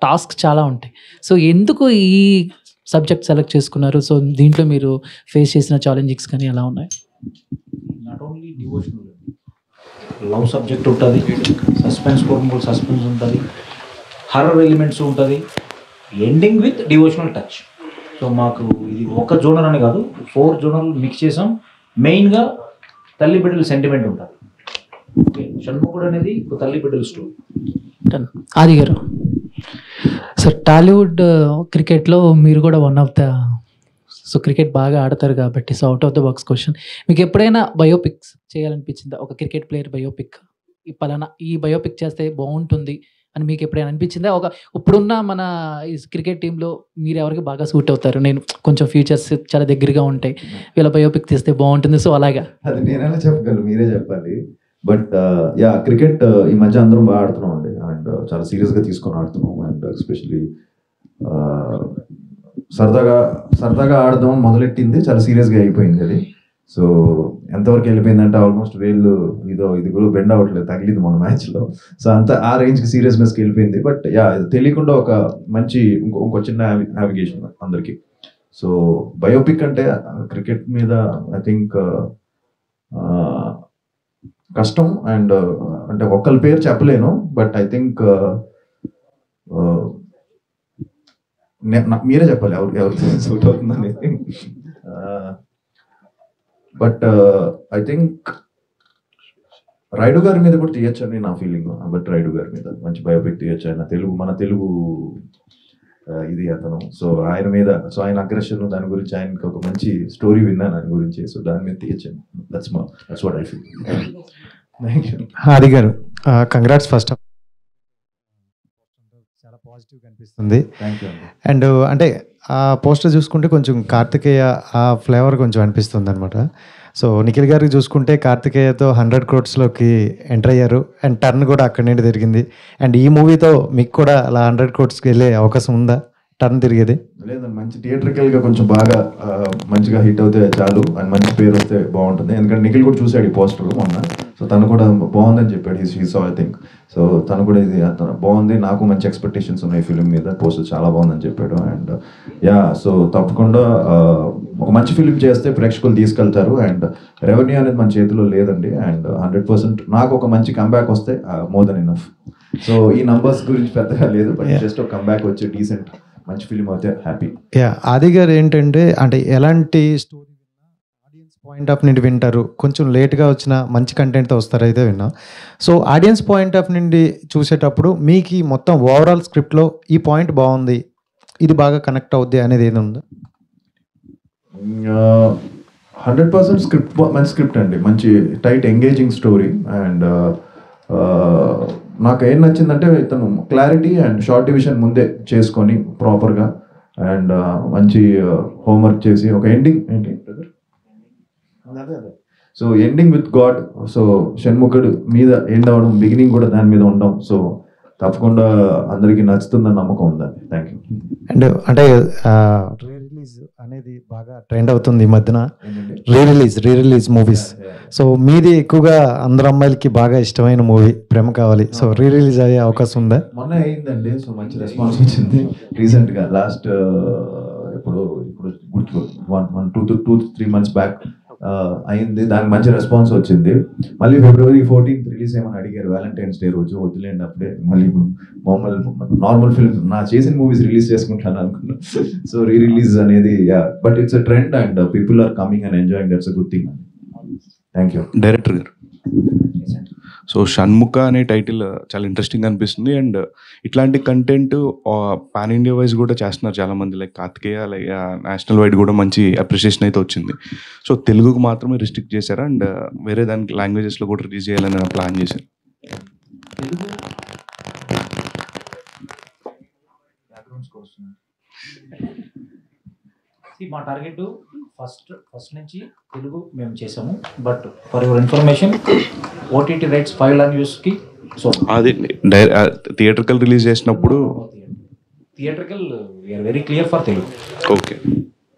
టాస్క్ చాలా ఉంటాయి. సో ఎందుకు ఈ సబ్జెక్ట్ సెలెక్ట్ చేసుకున్నారు? సో దీంట్లో మీరు ఫేస్ చేసిన ఛాలెంజింగ్స్ కానీ ఎలా ఉన్నాయి? Not only devotional, love subject ఉంటుంది, సస్పెన్స్ కోరుకుంటూ సస్పెన్స్ ఉంటుంది, హర్రర్ ఎలిమెంట్స్ ఉంటుంది, ending with devotional touch. So మాకు ఇది ఒక జోనర్ అని కాదు, 4 జోనర్లు మిక్స్ చేసాం. మెయిన్గా తల్లి బిడ్డల సెంటిమెంట్ ఉంటుంది. ఓకే, షణ్ముఖుడు అనేది తల్లి బిడ్డల స్టోరీ. ఆది గారు, సార్ టాలీవుడ్ క్రికెట్లో మీరు కూడా one of the, so cricket బాగా ఆడతారు కాబట్టి, so out of the box question, మీకు ఎప్పుడైనా బయోపిక్స్ చేయాలనిపించిందా? ఒక క్రికెట్ ప్లేయర్ బయోపిక్, ఈ పలానా ఈ బయోపిక్ చేస్తే బాగుంటుంది అని మీకు ఎప్పుడైనా అనిపించిందా? ఇప్పుడున్న మన ఈ క్రికెట్ టీంలో మీరు ఎవరికి బాగా సూట్ అవుతారు, నేను కొంచెం ఫ్యూచర్స్ చాలా దగ్గరగా ఉంటాయి, వీళ్ళ బయోపిక్ తీస్తే బాగుంటుంది, సో అలాగా? అది నేనైనా చెప్పగలను, మీరే చెప్పాలి. బట్ యా, క్రికెట్ ఈ మధ్య అందరం బాగా ఆడుతున్నాం అండి. అండ్ చాలా సీరియస్గా తీసుకొని ఆడుతున్నాం. అండ్ ఎస్పెషలీ సరదాగా ఆడదాం మొదలెట్టింది, చాలా సీరియస్గా అయిపోయింది అది. సో ఎంతవరకు వెళ్ళిపోయిందంటే ఆల్మోస్ట్ ఇది కూడా బెండ్ అవ్వట్లేదు, తగిలింది మన మ్యాచ్లో. సో అంత ఆ రేంజ్కి సీరియస్నెస్కి వెళ్ళిపోయింది. బట్ యా, తెలియకుండా ఒక మంచి ఇంకో చిన్న నావిగేషన్ అందరికీ. సో బయోపిక్ అంటే క్రికెట్ మీద ఐ థింక్ కష్టం. అండ్ అంటే ఒక్కరి పేరు చెప్పలేను, బట్ ఐ థింక్ మీరే చెప్పాలి ఎవరు సూట్ అవుతుందని. బట్ ఐ థింక్ రైడు గారి మీద కూడా తీయచ్చు అని నా ఫీలింగ్. బట్ రైడు గారి మీద మంచి బయోపిక్ తీయచ్చు. ఆయన మన తెలుగు ఇది అతను. సో ఆయన మీద, సో ఆయన అగ్రెషన్ దాని గురించి, ఆయనకి ఒక మంచి స్టోరీ విన్నాను ఆయన గురించి. సో దాని మీద తీయచ్చు. That's what I feel. Thank you. ఆది గారు, కంగ్రాట్స్ ఫస్ట్ ఆఫ్. చాలా పాజిటివ్గా అనిపిస్తుంది. Thank you. అండ్ అంటే ఆ పోస్టర్ చూసుకుంటే కొంచెం కార్తికేయ ఆ ఫ్లేవర్ కొంచెం అనిపిస్తుంది అనమాట. సో నిఖిల్ గారికి చూసుకుంటే కార్తికేయతో 100 crores ఎంటర్ అయ్యారు. అండ్ టర్న్ కూడా అక్కడి నుండి తిరిగింది. అండ్ ఈ మూవీతో మీకు కూడా అలా 100 crores వెళ్ళే అవకాశం ఉందా, టర్న్ తిరిగేది? లేదండి, మంచి థియేట్రికల్గా కొంచెం బాగా మంచిగా హిట్ అవుతే చాలు, అండ్ మంచి పేరు వస్తే బాగుంటుంది. ఎందుకంటే నిఖిల్ కూడా చూశాడు ఈ పోస్టర్ మొన్న. సో తను కూడా బాగుందని చెప్పాడు. He so I think. So తను కూడా ఇది బాగుంది, నాకు మంచి ఎక్స్పెక్టేషన్స్ ఉన్నాయి ఫిలిం మీద, పోస్టర్ చాలా బాగుందని చెప్పాడు. అండ్ యా, సో తప్పకుండా ఒక మంచి ఫిలిం చేస్తే ప్రేక్షకులు తీసుకెళ్తారు. అండ్ రెవెన్యూ అనేది మన చేతిలో లేదండి. అండ్ 100% నాకు ఒక మంచి కంబ్యాక్ వస్తే మోర్ దెన్ ఇనఫ్. సో ఈ నంబర్స్ గురించి పెద్దగా లేదు, బట్ జస్ట్ ఒక కంబ్యాక్ వచ్చి డీసెంట్ మంచి ఫిలిం అయితే హ్యాపీ. యా, ఆది గారు ఏంటంటే అంటే ఎలాంటి స్టోరీ విన్నా ఆడియన్స్ పాయింట్ ఆఫ్ నుండి వింటారు. కొంచెం లేట్గా వచ్చిన మంచి కంటెంట్తో వస్తారైతే విన్నా. సో ఆడియన్స్ పాయింట్ ఆఫ్ నుండి చూసేటప్పుడు మీకు ఈ మొత్తం ఓవరాల్ స్క్రిప్ట్లో ఈ పాయింట్ బాగుంది, ఇది బాగా కనెక్ట్ అవుద్ది అనేది ఏది ఉందా? 100% స్క్రిప్ట్, మంచి స్క్రిప్ట్ అండి, మంచి టైట్ ఎంగేజింగ్ స్టోరీ. అండ్ నాకు ఏం నచ్చిందంటే ఇతను క్లారిటీ అండ్ షార్ట్ డివిజన్ ముందే చేసుకొని ప్రాపర్గా అండ్ మంచి హోంవర్క్ చేసి ఒక ఎండింగ్ ఏంటి so ending with God. So షణ్ముఖుడు మీద ఎండ్ అవ్వడం, బిగినింగ్ కూడా దాని మీద ఉండడం. సో తప్పకుండా అందరికీ నచ్చుతుందని నమ్మకం ఉందండి. Thank you. అండ్ అంటే రీ రిలీజ్ అనేది బాగా ట్రెండ్ అవుతుంది ఈ మధ్యన, రీ రిలీజ్ మూవీస్. సో మీది ఎక్కువగా అందరు అమ్మాయిలకి బాగా ఇష్టమైన మూవీ ప్రేమ కావాలి. సో రీ రిలీజ్ అయ్యే అవకాశం ఉందా? మొన్న అయిందండి. సో మంచి రెస్పాన్స్ వచ్చింది రీసెంట్గా. లాస్ట్ ఇప్పుడు 2-3 months బ్యాక్ అయింది, దానికి మంచి రెస్పాన్స్ వచ్చింది. మళ్ళీ February 14th రిలీజ్ ఏమని అడిగారు, వ్యాలంటైన్స్ డే రోజు. వద్దులేండి అప్పుడే, మళ్ళీ ఇప్పుడు నార్మల్ ఫిల్మ్ నా చేసిన మూవీస్ రిలీజ్ చేసుకుంటాను అనుకున్నాను. సో రిలీజ్ అనేది but it's a trend and people are coming and enjoying, that's a good thing. Thank you. Director గారు, సో షణ్ముఖ అనే టైటిల్ చాలా ఇంట్రెస్టింగ్ అనిపిస్తుంది. అండ్ ఇట్లాంటి కంటెంట్ పాన్ ఇండియా వైజ్ కూడా చేస్తున్నారు చాలామంది, like Karthikeya, like national wide కూడా మంచి అప్రిషియేషన్ అయితే వచ్చింది. సో తెలుగుకు మాత్రమే రిస్ట్రిక్ట్ చేశారా అండ్ వేరే దానికి లాంగ్వేజెస్లో కూడా రిలీజ్ చేయాలని ప్లాన్ చేశారు? మా టార్గెట్ ఫస్ట్ నుంచి తెలుగు మేము చేసాము. But for your information, OTT rights 5 లాంగ్వేజెస్కి. సో అది థియేటర్కల్ రిలీజ్ చేసినప్పుడు theatrical we are very clear for Telugu. Okay,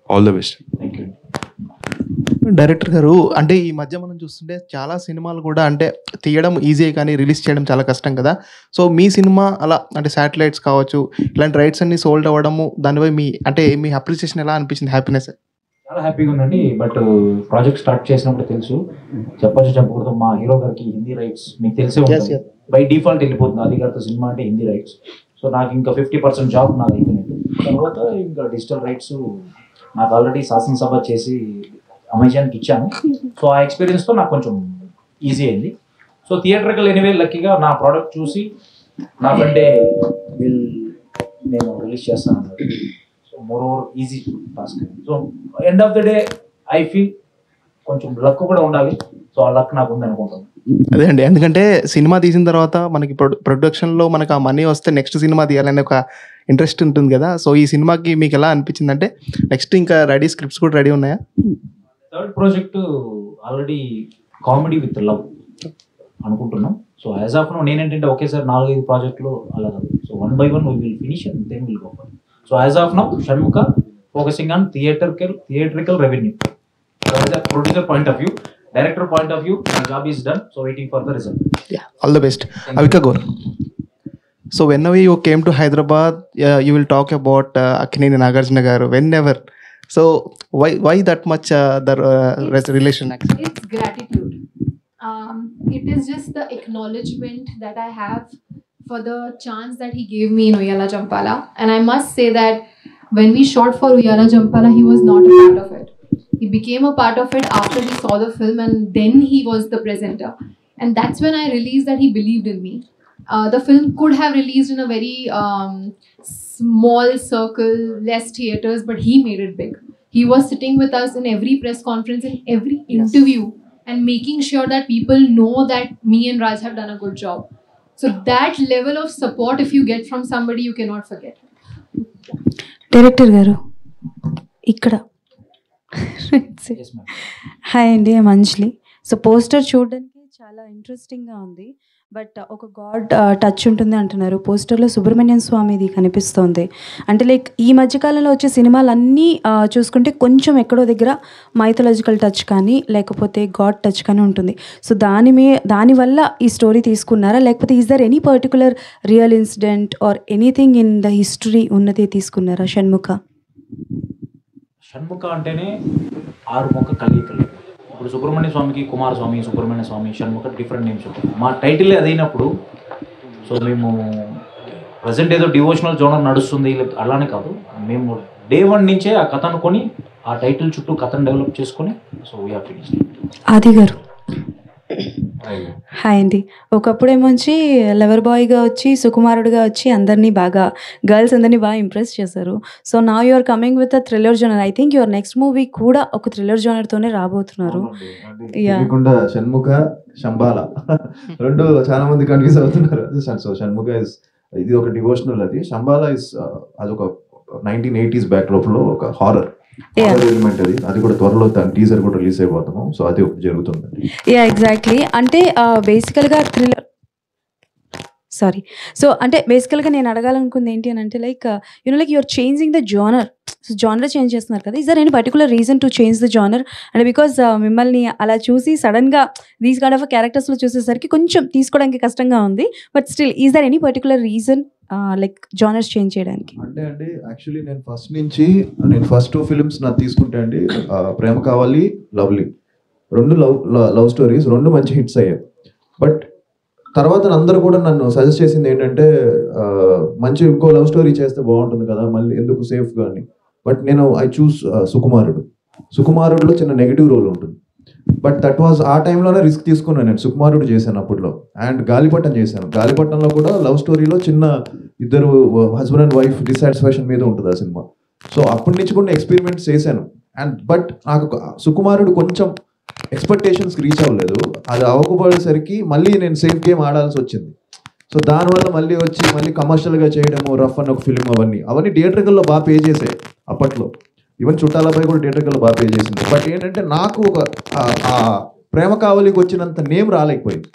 all the best. Thank you. Director గారు, అంటే ఈ మధ్య మనం చూస్తుంటే చాలా సినిమాలు కూడా అంటే తీయడం ఈజీ కానీ రిలీజ్ చేయడం చాలా కష్టం కదా. సో మీ సినిమా అలా అంటే శాటిలైట్స్ కావచ్చు, ఇలాంటి రైట్స్ అన్ని సోల్డ్ అవ్వడము, దానిపై మీ అప్రిసియేషన్ ఎలా అనిపించింది? హ్యాపీనెస్? చాలా హ్యాపీగా ఉందండి. బట్ ప్రాజెక్ట్ స్టార్ట్ చేసినప్పుడు తెలుసు, చెప్పకూడదు, మా హీరో గారికి హిందీ రైట్స్ మీకు తెలిసే ఉంటుంది, బై డిఫాల్ట్ వెళ్ళిపోతుంది. అది గారితో సినిమా అంటే హిందీ రైట్స్. సో నాకు ఇంకా 50% జాబ్ నాది అయిపోయినట్టు. తర్వాత ఇంకా డిజిటల్ రైట్స్ నాకు ఆల్రెడీ శాసనసభ చేసి అమెజాన్కి ఇచ్చాను. సో ఆ ఎక్స్పీరియన్స్తో నాకు కొంచెం ఈజీ అయింది. సో థియేటర్కల్ ఎనీవే లక్కీగా నా ప్రోడక్ట్ చూసి నాకంటే నేను రిలీజ్ చేస్తాను. So more over easy task. So end of the day I feel కొంచెం లక్ కూడా ఉండాలి. సో ఆ లక్ నాకు ఉంది అనుకుంటాను. అదే అండి, ఎందుకంటే సినిమా తీసిన తర్వాత మనకి ప్రొడక్షన్లో మనకు ఆ మనీ వస్తే నెక్స్ట్ సినిమా తీయాలనే ఒక ఇంట్రెస్ట్ ఉంటుంది కదా. సో ఈ సినిమాకి మీకు ఎలా అనిపించింది? అంటే నెక్స్ట్ ఇంకా రెడీ స్క్రిప్ట్స్ కూడా రెడీ ఉన్నాయా? Third project already comedy with love అనుకుంటున్నాం. సో యాజ్ ఆఫ్ నో నేనేంటంటే ఒకేసారి 4-5 ప్రాజెక్టులు అలా కాదు. So 1 by 1 we will finish and then we'll go for it. So as of now, Shanmukha focusing on theatrical revenue. So as a producer point of view, director point of view, my job is done. So waiting for the result. Yeah, all the best. Avika Gaur. So whenever you came to Hyderabad, you will talk about Akkineni Nagarjuna garu. Whenever. So why that much relation? It's gratitude. It is just the acknowledgement that I have for the chance that he gave me in Uyala Jampala. And I must say that when we shot for Uyala Jampala, he was not a part of it. He became a part of it after he saw the film, and then he was the presenter. And that's when I realized that he believed in me. The film could have released in a very small circle, less theaters, but he made it big. He was sitting with us in every press conference, in every interview, and making sure that people know that me and Raj have done a good job. So that level of support, if you get from somebody, you cannot forget. Director గారు ఇక్కడ hi అండి, అంజలి. So poster చూడడానికి చాలా ఇంట్రెస్టింగ్గా ఉంది, but ఒక God touch ఉంటుంది అంటున్నారు. పోస్టర్లో సుబ్రహ్మణ్యం స్వామిది కనిపిస్తోంది. అంటే లైక్ ఈ మధ్యకాలంలో వచ్చే సినిమాలన్నీ చూసుకుంటే కొంచెం ఎక్కడో దగ్గర మైథలాజికల్ టచ్ కానీ లేకపోతే గాడ్ టచ్ కానీ ఉంటుంది. సో దానివల్ల ఈ స్టోరీ తీసుకున్నారా, లేకపోతే is there any particular real incident or anything in the history ఉన్నది తీసుకున్నారా? షణ్ముఖ అంటేనే 6 మొక్క కలిగికలు. ఇప్పుడు సుబ్రహ్మణ్య స్వామికి కుమారస్వామి, సుబ్రహ్మణ్య స్వామి, షణ్ముఖ డిఫరెంట్ నేమ్స్ ఉంటాయి. మా టైటిల్ అదైనప్పుడు సో మేము ప్రజెంట్ ఏదో డివోషనల్ జోనర్ నడుస్తుంది అలానే కాదు, మేము డే 1 నుంచే ఆ కథ అనుకొని ఆ టైటిల్ చుట్టూ కథను డెవలప్ చేసుకొని సో వీఆర్ ఫినిష్డ్. ఆది గారు హాయ్ అండి. ఒకప్పుడేమొచ్చి లవర్ బాయ్గా వచ్చి సుకుమారుడుగా వచ్చి అందరినీ బాగా గర్ల్స్ అందరినీ బాగా ఇంప్రెస్ చేశారు. సో నా you are coming with a thriller genre. I think your next movie కూడా ఒక థ్రిల్లర్ జోనర్తోనే రాబోతున్నారు. షణ్ముఖ శంబాల రెండు చాలా మంది కన్ఫ్యూజ్ అవుతున్నారు. సో షణ్ముఖ ఇది ఒక డివోషనల్, అది శంబాల అదొక 1980s బ్యాక్డ్రాప్ లో ఒక హారర్ ఎలిమెంట్. అది కూడా త్వరలో టీజర్ కూడా రిలీజ్ అయిపోతాము. సో అది జరుగుతుంది. Yeah exactly. అంటే బేసికల్గా థ్రిల్లర్ అంటే బేసికల్గా నేను అడగాలనుకుంది ఏంటి అని అంటే like like you're changing the genre. So genre change చేస్తున్నారు కదా, is there any particular reason to change the genre? అంటే బికాజ్ మిమ్మల్ని అలా చూసి సడన్గా దీస్ కైండ్ ఆఫ్ క్యారెక్టర్స్లో చూసేసరికి కొంచెం తీసుకోవడానికి కష్టంగా ఉంది. But still is there any particular reason like genres change చేయడానికి? అంటే అండి యాక్చువల్లీ నేను ఫస్ట్ 2 ఫిలిమ్స్ నాకు తీసుకుంటే అండి ప్రేమ కావాలి, లవ్లీ రెండు లవ్ స్టోరీస్, రెండు మంచి హిట్స్ అయ్యాయి. బట్ తర్వాత అందరూ కూడా నన్ను సజెస్ట్ చేసింది ఏంటంటే మంచి ఇంకో లవ్ స్టోరీ చేస్తే బాగుంటుంది కదా, మళ్ళీ ఎందుకు సేఫ్గా అని. బట్ నేను ఐ చూస్ సుకుమారుడులో చిన్న నెగిటివ్ రోల్ ఉంటుంది. బట్ దట్ వాజ్ ఆ టైంలోనే రిస్క్ తీసుకున్నాను. నేను సుకుమారుడు చేశాను అప్పట్లో, అండ్ గాలిపటం చేశాను. గాలిపటంలో కూడా లవ్ స్టోరీలో చిన్న ఇద్దరు హస్బెండ్ అండ్ వైఫ్ డిసాటిస్ఫాక్షన్ మీద ఉంటుంది ఆ సినిమా. సో అప్పటి నుంచి కూడా ఎక్స్పెరిమెంట్స్ చేశాను. అండ్ బట్ నాకు సుకుమారుడు కొంచెం ఎక్స్పెక్టేషన్స్కి రీచ్ అవ్వలేదు. అది అవ్వకపోయేసరికి మళ్ళీ నేను సేఫ్ గేమ్ ఆడాల్సి వచ్చింది. సో దానివల్ల మళ్ళీ వచ్చి మళ్ళీ కమర్షియల్గా చేయడము, రఫ్ అని ఒక ఫిలిం, అవన్నీ థియేటర్కల్లో బాగా పే చేసాయి అప్పట్లో. ఈవెన్ చుట్టాలపై కూడా థియేటర్కల్లో బాగా పే చేసింది. బట్ ఏంటంటే నాకు ఒక ప్రేమ కావలికి వచ్చినంత నేమ్ రాలేకపోయింది.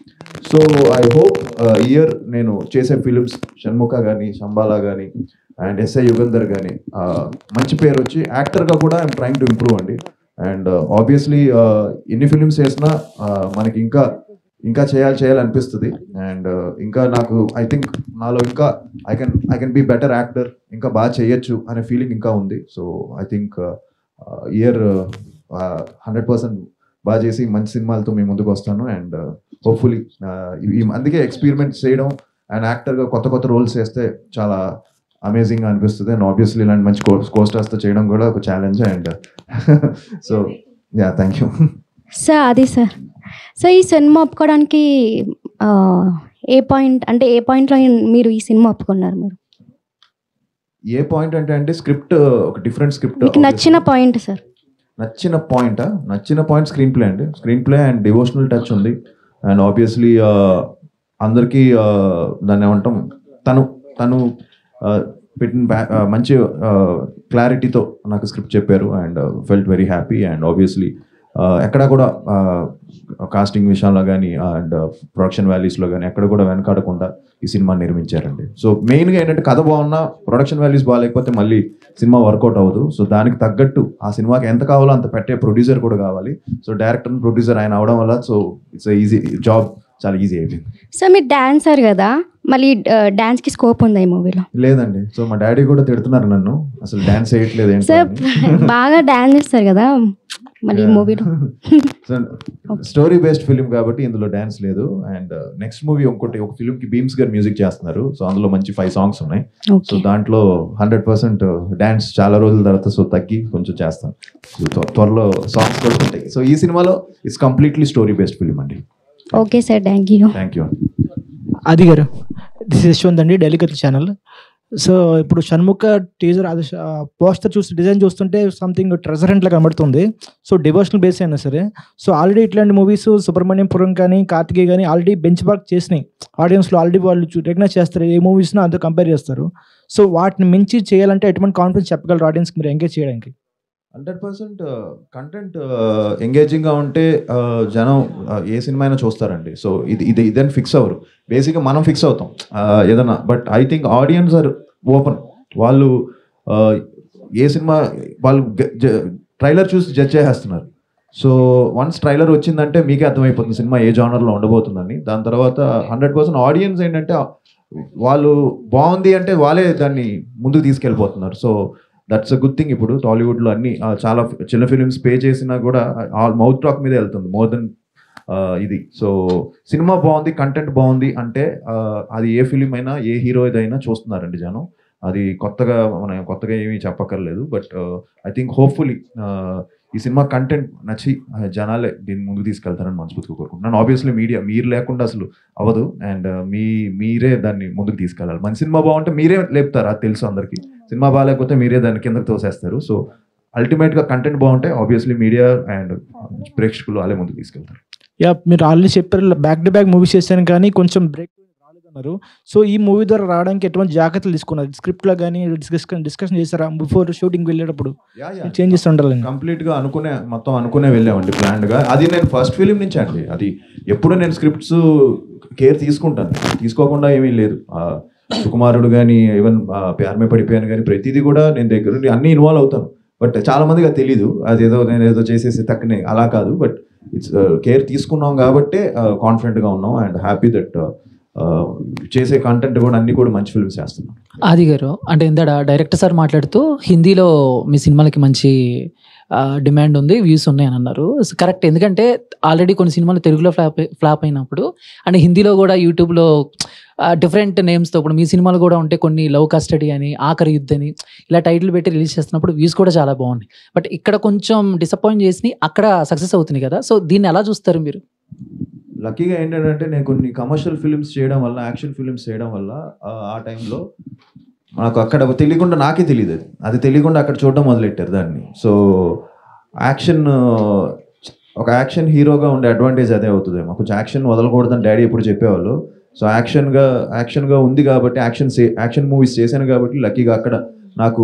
సో ఐ హోప్ ఇయర్ నేను చేసే ఫిలిమ్స్ షణ్ముఖ కానీ, శంబాలా కానీ అండ్ ఎస్ఐ యుగంధర్ కానీ మంచి పేరు వచ్చి యాక్టర్గా కూడా ఐఎమ్ ట్రైంగ్ టు ఇంప్రూవ్ అండి. అండ్ ఆబ్వియస్లీ ఎన్ని ఫిలిమ్స్ చేసినా మనకి ఇంకా చేయాలనిపిస్తుంది. అండ్ ఇంకా నాకు ఐ థింక్ నాలో ఇంకా I can be better actor, ఇంకా బాగా చేయొచ్చు అనే ఫీలింగ్ ఇంకా ఉంది. సో ఐ థింక్ ఇయర్ 100% బాగా చేసి మంచి సినిమాలతో మేము ముందుకు వస్తాను. అండ్ హోప్ఫుల్లీ అందుకే ఎక్స్పెరిమెంట్ చేయడం అండ్ యాక్టర్గా కొత్త రోల్స్ చేస్తే చాలా అమేజింగ్గా అనిపిస్తుంది. అండ్ ఆబ్వియస్లీ ఇలాంటి మంచి కోస్టర్స్తో చేయడం కూడా ఒక challenge. And so yeah, thank you sir. అది సార్ ఈ సినిమా ఒప్పుకోవడానికి ఏ పాయింట్లో మీరు ఈ సినిమా ఒప్పుకున్నారు? మీరు ఏ పాయింట్ అంటే స్క్రిప్ట్ ఒక డిఫరెంట్ స్క్రిప్ట్. మీకు నచ్చిన పాయింట్ సార్? నచ్చిన పాయింట్ స్క్రీన్ ప్లే అండి. Screen play and devotional touch ఉంది. అండ్ ఆబ్వియస్లీ అందరికీ దాన్ని ఏమంటాం, తను పెట్టిన మంచి క్లారిటీతో నాకు స్క్రిప్ట్ చెప్పారు. And felt very happy. And obviously ఎక్కడ కూడా కాస్టింగ్ విషయంలో కానీ అండ్ ప్రొడక్షన్ వాల్యూస్లో కానీ ఎక్కడ కూడా వెనకాడకుండా ఈ సినిమా నిర్మించారండి. సో మెయిన్గా ఏంటంటే కథ బాగున్నా ప్రొడక్షన్ వాల్యూస్ బాగాలేకపోతే మళ్ళీ సినిమా వర్కౌట్ అవ్వదు. సో దానికి తగ్గట్టు ఆ సినిమాకి ఎంత కావాలో అంత పెట్టే ప్రొడ్యూసర్ కూడా కావాలి. సో డైరెక్టర్ ప్రొడ్యూసర్ ఆయన అవడం వల్ల సో ఇట్స్ ఈజీ జాబ్, చాలా ఈజీ అయిపోయింది. సార్ మీరు డాన్సర్ కదా, మళ్ళీ డాన్స్కి స్కోప్ ఉందా ఈ మూవీలో? లేదండి. సో మా డాడీ కూడా తిడుతున్నారు నన్ను, అసలు డాన్స్ చేయట్లేదు ఏంటి సార్. బాగా డాన్స్ చేస్తారు కదా మళ్ళీ ఈ మూవీలో. స్టోరీ బేస్డ్ ఫిలిం కాబట్టి ఇందులో డాన్స్ లేదు. అండ్ నెక్స్ట్ మూవీ ఒక ఫిలిం కి బీమ్స్ గారు మ్యూజిక్ చేస్తున్నారు. సో అందులో మంచి 5 సాంగ్స్ ఉన్నాయి. సో దాంట్లో 100% డాన్స్ చాలా రోజుల తర్వాత సో తగ్గి కొంచెం చేస్తాను. త్వరలో సాంగ్స్ కూడా ఉంటాయి. సో ఈ సినిమాలో it's completely story based film అండి. Okay sir, thank you. అది గారు, దిస్ ఇస్ యశ్వంత్ అండి, డైలీ కత్తి ఛానల్. సో ఇప్పుడు షణ్ముఖ టీజర్ అది పోస్టర్ డిజైన్ చూస్తుంటే సంథింగ్ ట్రెజర్ హంట్ లా కనబడుతుంది. సో డివోషనల్ బేస్ అయినా సరే. సో ఆల్రెడీ ఇట్లాంటి మూవీస్ సుబ్రహ్మణ్యంపురం కానీ కార్తికేయ కానీ ఆల్రెడీ బెంచ్ మార్క్ చేసినాయి ఆడియన్స్లో. ఆల్రెడీ వాళ్ళు రికగ్నైజ్ చేస్తారు, ఏ మూవీస్ను అంతా కంపేర్ చేస్తారు. సో వాటిని మించి చేయాలంటే ఎటువంటి కాన్ఫిడెన్స్ చెప్పగలరు ఆడియన్స్కి మీరు ఎంగేజ్ చేయడానికి? 100% కంటెంట్ ఎంగేజింగ్గా ఉంటే జనం ఏ సినిమా అయినా చూస్తారండి. సో ఇదని ఫిక్స్ అవ్వరు, బేసిక్గా మనం ఫిక్స్ అవుతాం ఏదన్నా. But I think audience are open. వాళ్ళు ఏ సినిమా వాళ్ళు ట్రైలర్ చూసి జడ్జ్ చేసేస్తున్నారు. సో వన్స్ ట్రైలర్ వచ్చిందంటే మీకే అర్థమైపోతుంది సినిమా ఏ జానర్లో ఉండబోతుందని. దాని తర్వాత 100% ఆడియన్స్ ఏంటంటే వాళ్ళు బాగుంది అంటే వాళ్ళే దాన్ని ముందుకు తీసుకెళ్ళిపోతున్నారు. So that's a good thing. ఇప్పుడు టాలీవుడ్లో అన్ని చాలా చిన్న ఫిలిమ్స్ పే చేసినా కూడా మౌత్ టాక్ మీదే వెళ్తుంది మోర్ దెన్ ఇది. సో సినిమా బాగుంది, కంటెంట్ బాగుంది అంటే అది ఏ ఫిలిం అయినా ఏ హీరోయిదైనా చూస్తున్నారండి జనం. అది మనం కొత్తగా ఏమీ చెప్పక్కర్లేదు. బట్ ఐ థింక్ హోప్ఫుల్లీ ఈ సినిమా కంటెంట్ నచ్చి జనాలే దీన్ని ముందుకు తీసుకెళ్తారని మనస్ఫూర్తిగా కోరుకుంటున్నాను. ఆబ్వియస్లీ మీరు లేకుండా అసలు అవ్వదు. అండ్ మీరే దాన్ని ముందుకు తీసుకెళ్ళాలి. మంచి సినిమా బాగుంటే మీరే లేపుతారు, అది తెలుసు అందరికీ. సినిమా బాగాలేకపోతే మీరే దాన్ని కిందకి తోసేస్తారు. సో అల్టిమేట్గా కంటెంట్ బాగుంటే ఆబ్వియస్లీ మీడియా అండ్ ప్రేక్షకులు వాళ్ళే ముందుకు తీసుకెళ్తారు. యా, మీరు ఆల్రెడీ చెప్పారు బ్యాక్ టు బ్యాక్ మూవీస్ చేశాను కానీ కొంచెం బ్రేక్ రాలేదన్నారు. సో ఈ మూవీ ద్వారా రావడానికి ఎటువంటి జాగ్రత్తలు తీసుకున్నారు? స్క్రిప్ట్లో కానీ డిస్కషన్ చేశారా బిఫోర్ షూటింగ్ వెళ్ళేటప్పుడు? చేంజెస్ ఉండాలి. కంప్లీట్గా అనుకునే వెళ్ళామండి ప్లాన్డ్గా. అది నేను ఫస్ట్ ఫిలిం నుంచి అండి. అది ఎప్పుడు నేను స్క్రిప్ట్స్ కేర్ తీసుకుంటాను, తీసుకోకుండా ఏమీ లేదు. సుకుమారుడు కానీ ఈవెన్ ప్యారమే పడిపోయాను కానీ ప్రతిదీ కూడా నేను దగ్గర అన్నీ ఇన్వాల్వ్ అవుతాను. బట్ చాలా మందికి అది తెలీదు, అదేదో నేను ఏదో చేసేసి తక్కువనే అలా కాదు. బట్ ఇట్స్ కేర్ తీసుకున్నాం కాబట్టే కాన్ఫిడెంట్గా ఉన్నాం అండ్ హ్యాపీ దట్ చేసే కంటెంట్ కూడా అన్ని కూడా మంచి ఫిల్మ్స్ చేస్తున్నాం. ఆది గారు, అంటే ఇందాక డైరెక్టర్ సార్ మాట్లాడుతూ హిందీలో మీ సినిమాలకి మంచి డిమాండ్ ఉంది, వ్యూస్ ఉన్నాయి అని అన్నారు. కరెక్ట్, ఎందుకంటే ఆల్రెడీ కొన్ని సినిమాలు తెలుగులో ఫ్లాప్ అయినప్పుడు అండ్ హిందీలో కూడా యూట్యూబ్లో డిఫరెంట్ నేమ్స్తో ఇప్పుడు మీ సినిమాలు కూడా ఉంటే కొన్ని లవ్ కస్టడీ అని, ఆఖరి యుద్ధ్ అని ఇలా టైటిల్ పెట్టి రిలీజ్ చేస్తున్నప్పుడు వ్యూస్ కూడా చాలా బాగున్నాయి. బట్ ఇక్కడ కొంచెం డిసప్పాయింట్ చేసి అక్కడ సక్సెస్ అవుతుంది కదా, సో దీన్ని ఎలా చూస్తారు మీరు? లక్కీగా ఏంటంటే నేను కొన్ని కమర్షియల్ ఫిల్మ్స్ చేయడం వల్ల, యాక్షన్ ఫిల్మ్స్ చేయడం వల్ల ఆ టైంలో నాకు అక్కడ తెలియకుండా, నాకే తెలియదు అది తెలియకుండా అక్కడ చూడడం మొదలెట్టారు దాన్ని. సో ఒక యాక్షన్ హీరోగా ఉండే అడ్వాంటేజ్ అదే అవుతుందేమో, కొంచెం యాక్షన్ వదలకూడదని డాడీ ఎప్పుడు చెప్పేవాళ్ళు. సో యాక్షన్గా ఉంది కాబట్టి యాక్షన్ మూవీస్ చేశాను కాబట్టి లక్కీగా అక్కడ నాకు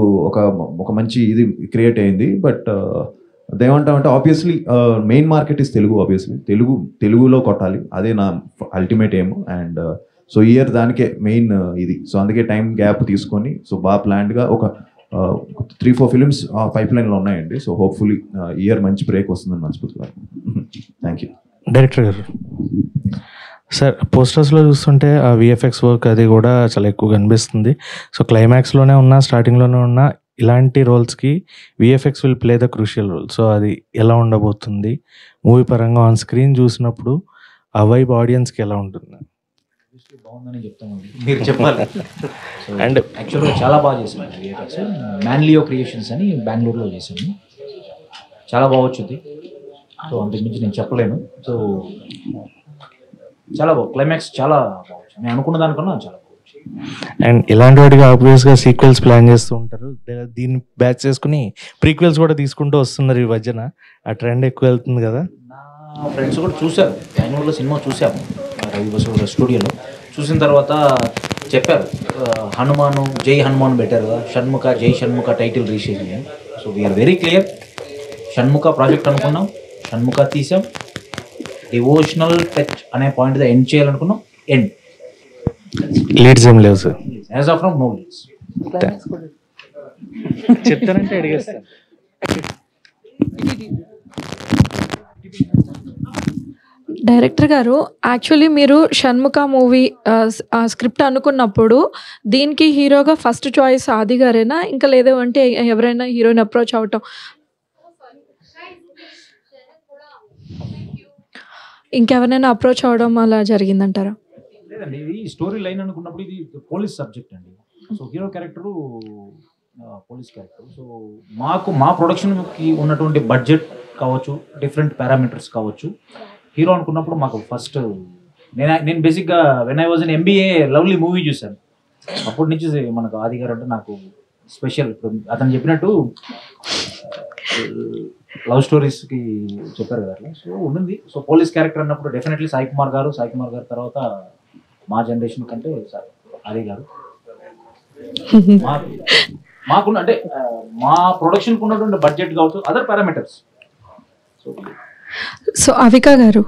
ఒక మంచి ఇది క్రియేట్ అయింది. బట్ అదేమంటామంటే obviously main market is Telugu. Obviously తెలుగులో కొట్టాలి, అదే నా ultimate aim. And so year దానికే మెయిన్ ఇది. సో అందుకే టైం గ్యాప్ తీసుకొని సో బాగా ప్లాన్డ్గా ఒక 3-4 ఫిలిమ్స్ పైప్ లైన్లో ఉన్నాయండి. సో హోప్ఫుల్లీ ఇయర్ మంచి బ్రేక్ వస్తుందని మనస్ఫూర్తిగా. Thank you. డైరెక్టర్ గారు, సార్ పోస్టర్స్లో చూస్తుంటే ఆ విఎఫ్ఎక్స్ వర్క్ అది కూడా చాలా ఎక్కువ కనిపిస్తుంది. సో క్లైమాక్స్లోనే ఉన్నా, స్టార్టింగ్లోనే ఉన్నా, ఇలాంటి రోల్స్కి VFX will play the crucial role. So అది ఎలా ఉండబోతుంది మూవీ పరంగా ఆన్ స్క్రీన్ చూసినప్పుడు, ఆ వైబ్ ఆడియన్స్కి ఎలా ఉంటుంది? బాగుందని చెప్తామండి, మీరు చెప్పాలి. అండ్ యాక్చువల్గా చాలా బాగా చేసాము విఎఫ్ఎక్స్. మ్యాన్లియో క్రియేషన్స్ అని బెంగళూరులో చేసాము, చాలా బాగా వచ్చింది. సో అంతకుమించి నేను చెప్పలేను. సో చాలా బాగు, క్లైమాక్స్ చాలా బాగుంది, నేను అనుకున్న దానికన్నా చాలా బాగుంది. అండ్ ఇలాంటి వాటికి ఆబ్వియస్గా సీక్వెల్స్ ప్లాన్ చేస్తూ ఉంటారు. దీన్ని బ్యాచ్ చేసుకుని ప్రీక్వెల్స్ కూడా తీసుకుంటూ వస్తున్నారు ఈ మధ్యన. ఆ ట్రెండ్ ఎక్కువ వెళ్తుంది కదా. నా ఫ్రెండ్స్ కూడా చూశారు, బెంగళూరులో సినిమా చూసాము రవి బసవ స్టూడియోలో. చూసిన తర్వాత చెప్పారు హనుమాను జై హనుమాన్ బెటర్ కదా, షణ్ముఖ జై షణ్ముఖ టైటిల్ రీషేజ్ చేయాలి. So we're very clear, Shanmukha project అనుకున్నాం, షణ్ముఖ తీసాం, డివోషనల్ టచ్ అనే పాయింట్ ఎండ్ చేయాలనుకున్నాం, ఎండ్. లీడ్స్ ఏం లేవు sir, as of now no leads. చెప్తానంటే అడిగేస్తాను. డైరెక్టర్ గారు, యాక్చువల్లీ మీరు షణ్ముఖ మూవీ స్క్రిప్ట్ అనుకున్నప్పుడు దీనికి హీరోగా ఫస్ట్ చాయిస్ ఆది గారేనా, ఇంకా లేదు అంటే ఎవరైనా హీరోయిన్ అప్రోచ్ అవటం, ఇంకెవరైనా అప్రోచ్ అవడం అలా జరిగిందంటారా? లేదండి, ఇది స్టోరీ లైన్ అనుకున్నప్పుడు ఇది పోలీస్ సబ్జెక్ట్ అండి. So hero character police character. So మా ప్రొడక్షన్కి ఉన్నటువంటి బడ్జెట్ కావచ్చు, డిఫరెంట్ పారామీటర్స్ కావచ్చు, హీరో అనుకున్నప్పుడు మాకు ఫస్ట్ నేను బేసిక్గా when I was in MBA lovely movie చూశాను. అప్పటి నుంచి మనకు ఆది గారు అంటే నాకు స్పెషల్. ఇప్పుడు అతను చెప్పినట్టు లవ్ స్టోరీస్కి చెప్పారు కదా, అట్లా సో ఉంది. సో పోలీస్ క్యారెక్టర్ అన్నప్పుడు డెఫినెట్లీ సాయి కుమార్ గారు తర్వాత మా జనరేషన్ కంటే ఆది గారు. మాకు అంటే మా ప్రొడక్షన్కి ఉన్నటువంటి బడ్జెట్ కావచ్చు, అదర్ పారామీటర్స్. సో అవిక గారు,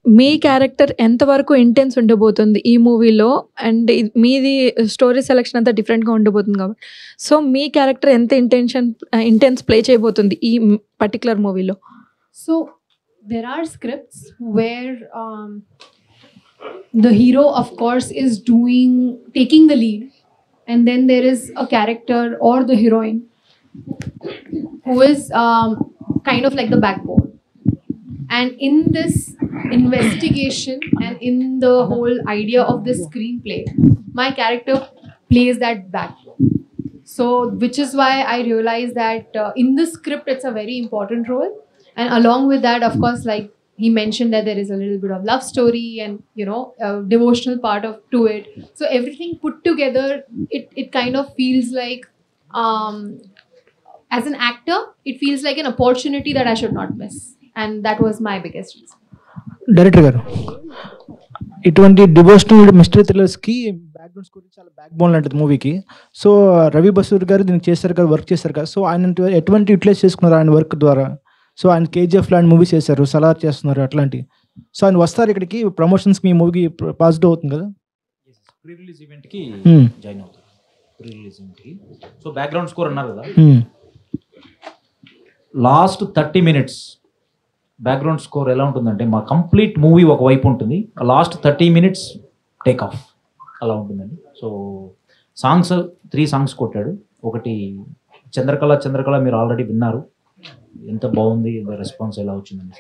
మీ క్యారెక్టర్ ఎంతవరకు ఇంటెన్స్ ఉండబోతుంది ఈ మూవీలో? అండ్ మీది స్టోరీ సెలెక్షన్ అంతా డిఫరెంట్గా ఉండబోతుంది కాబట్టి, సో మీ క్యారెక్టర్ ఎంత ఇంటెన్స్ ప్లే చేయబోతుంది ఈ పర్టికులర్ మూవీలో? So there are scripts where the hero, of course, is taking the lead, and then there is a character or the heroine who is kind of like the backbone. And in this investigation and in the whole idea of the screenplay, my character plays that backbone. So, which is why I realized that in the script, it's a very important role. And along with that, of course, like he mentioned that there is a little bit of love story and, you know, a devotional part to it. So everything put together, it kind of feels like, as an actor, it feels like an opportunity that I should not miss. And that was my biggest reason. Director గారు, ఇటువంటి devotional mystery థ్రిల్లర్స్కి background score చాలా back bone లాంటిది మూవీకి. So Ravi Basur గారు దీనికి చేశారు కదా, work చేశారు కదా, సో ఆయన ఎటువంటి యూటిలైజ్ చేసుకున్నారు ఆయన వర్క్ ద్వారా? సో ఆయన కేజీఎఫ్ లాంటి మూవీస్ చేశారు, సలార్ చేస్తున్నారు, అట్లాంటి. సో ఆయన వస్తారు ఇక్కడికి ప్రమోషన్స్కి, మీ మూవీకి పాజిటివ్ అవుతుంది కదా? ప్రీ రిలీజ్ ఈవెంట్కి జాయిన్ అవుతారు, ప్రీ రిలీజ్ ఈవెంట్కి. సో బ్యాక్గ్రౌండ్ స్కోర్ అన్నారు కదా, లాస్ట్ 30 minutes బ్యాక్గ్రౌండ్ స్కోర్ ఎలా ఉంటుందంటే, మా కంప్లీట్ మూవీ ఒకవైపు ఉంటుంది, లాస్ట్ 30 minutes టేక్ ఆఫ్ అలా ఉంటుందండి. సో సాంగ్స్ 3 songs కొట్టాడు. ఒకటి చంద్రకళ మీరు ఆల్రెడీ విన్నారు, ఎంత బాగుంది, రెస్పాన్స్ ఎలా వచ్చిందని.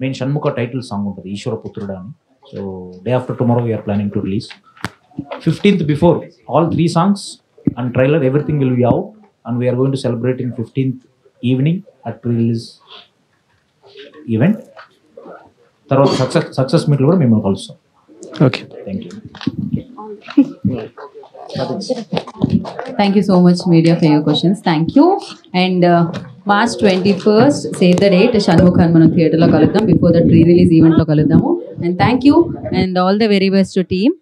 మెయిన్ షణ్ముఖ టైటిల్ సాంగ్ ఉంటుంది ఈశ్వరపుత్రుడా అని. So day after tomorrow we're planning to release 15th before all 3 songs and trailer, everything will be out, and we are going to celebrate in 15th evening at pre-release event. తర్వాత success మీట్లో కూడా మేము కలుస్తాం. Okay, thank you. Thank you so much, media, for your questions. Thank you. And March 21st, save the date. Shanmukhan మనం థియేటర్లో కలుద్దాం. Before the pre release ఈవెంట్లో కలుద్దాము. And thank you and all the very best to team.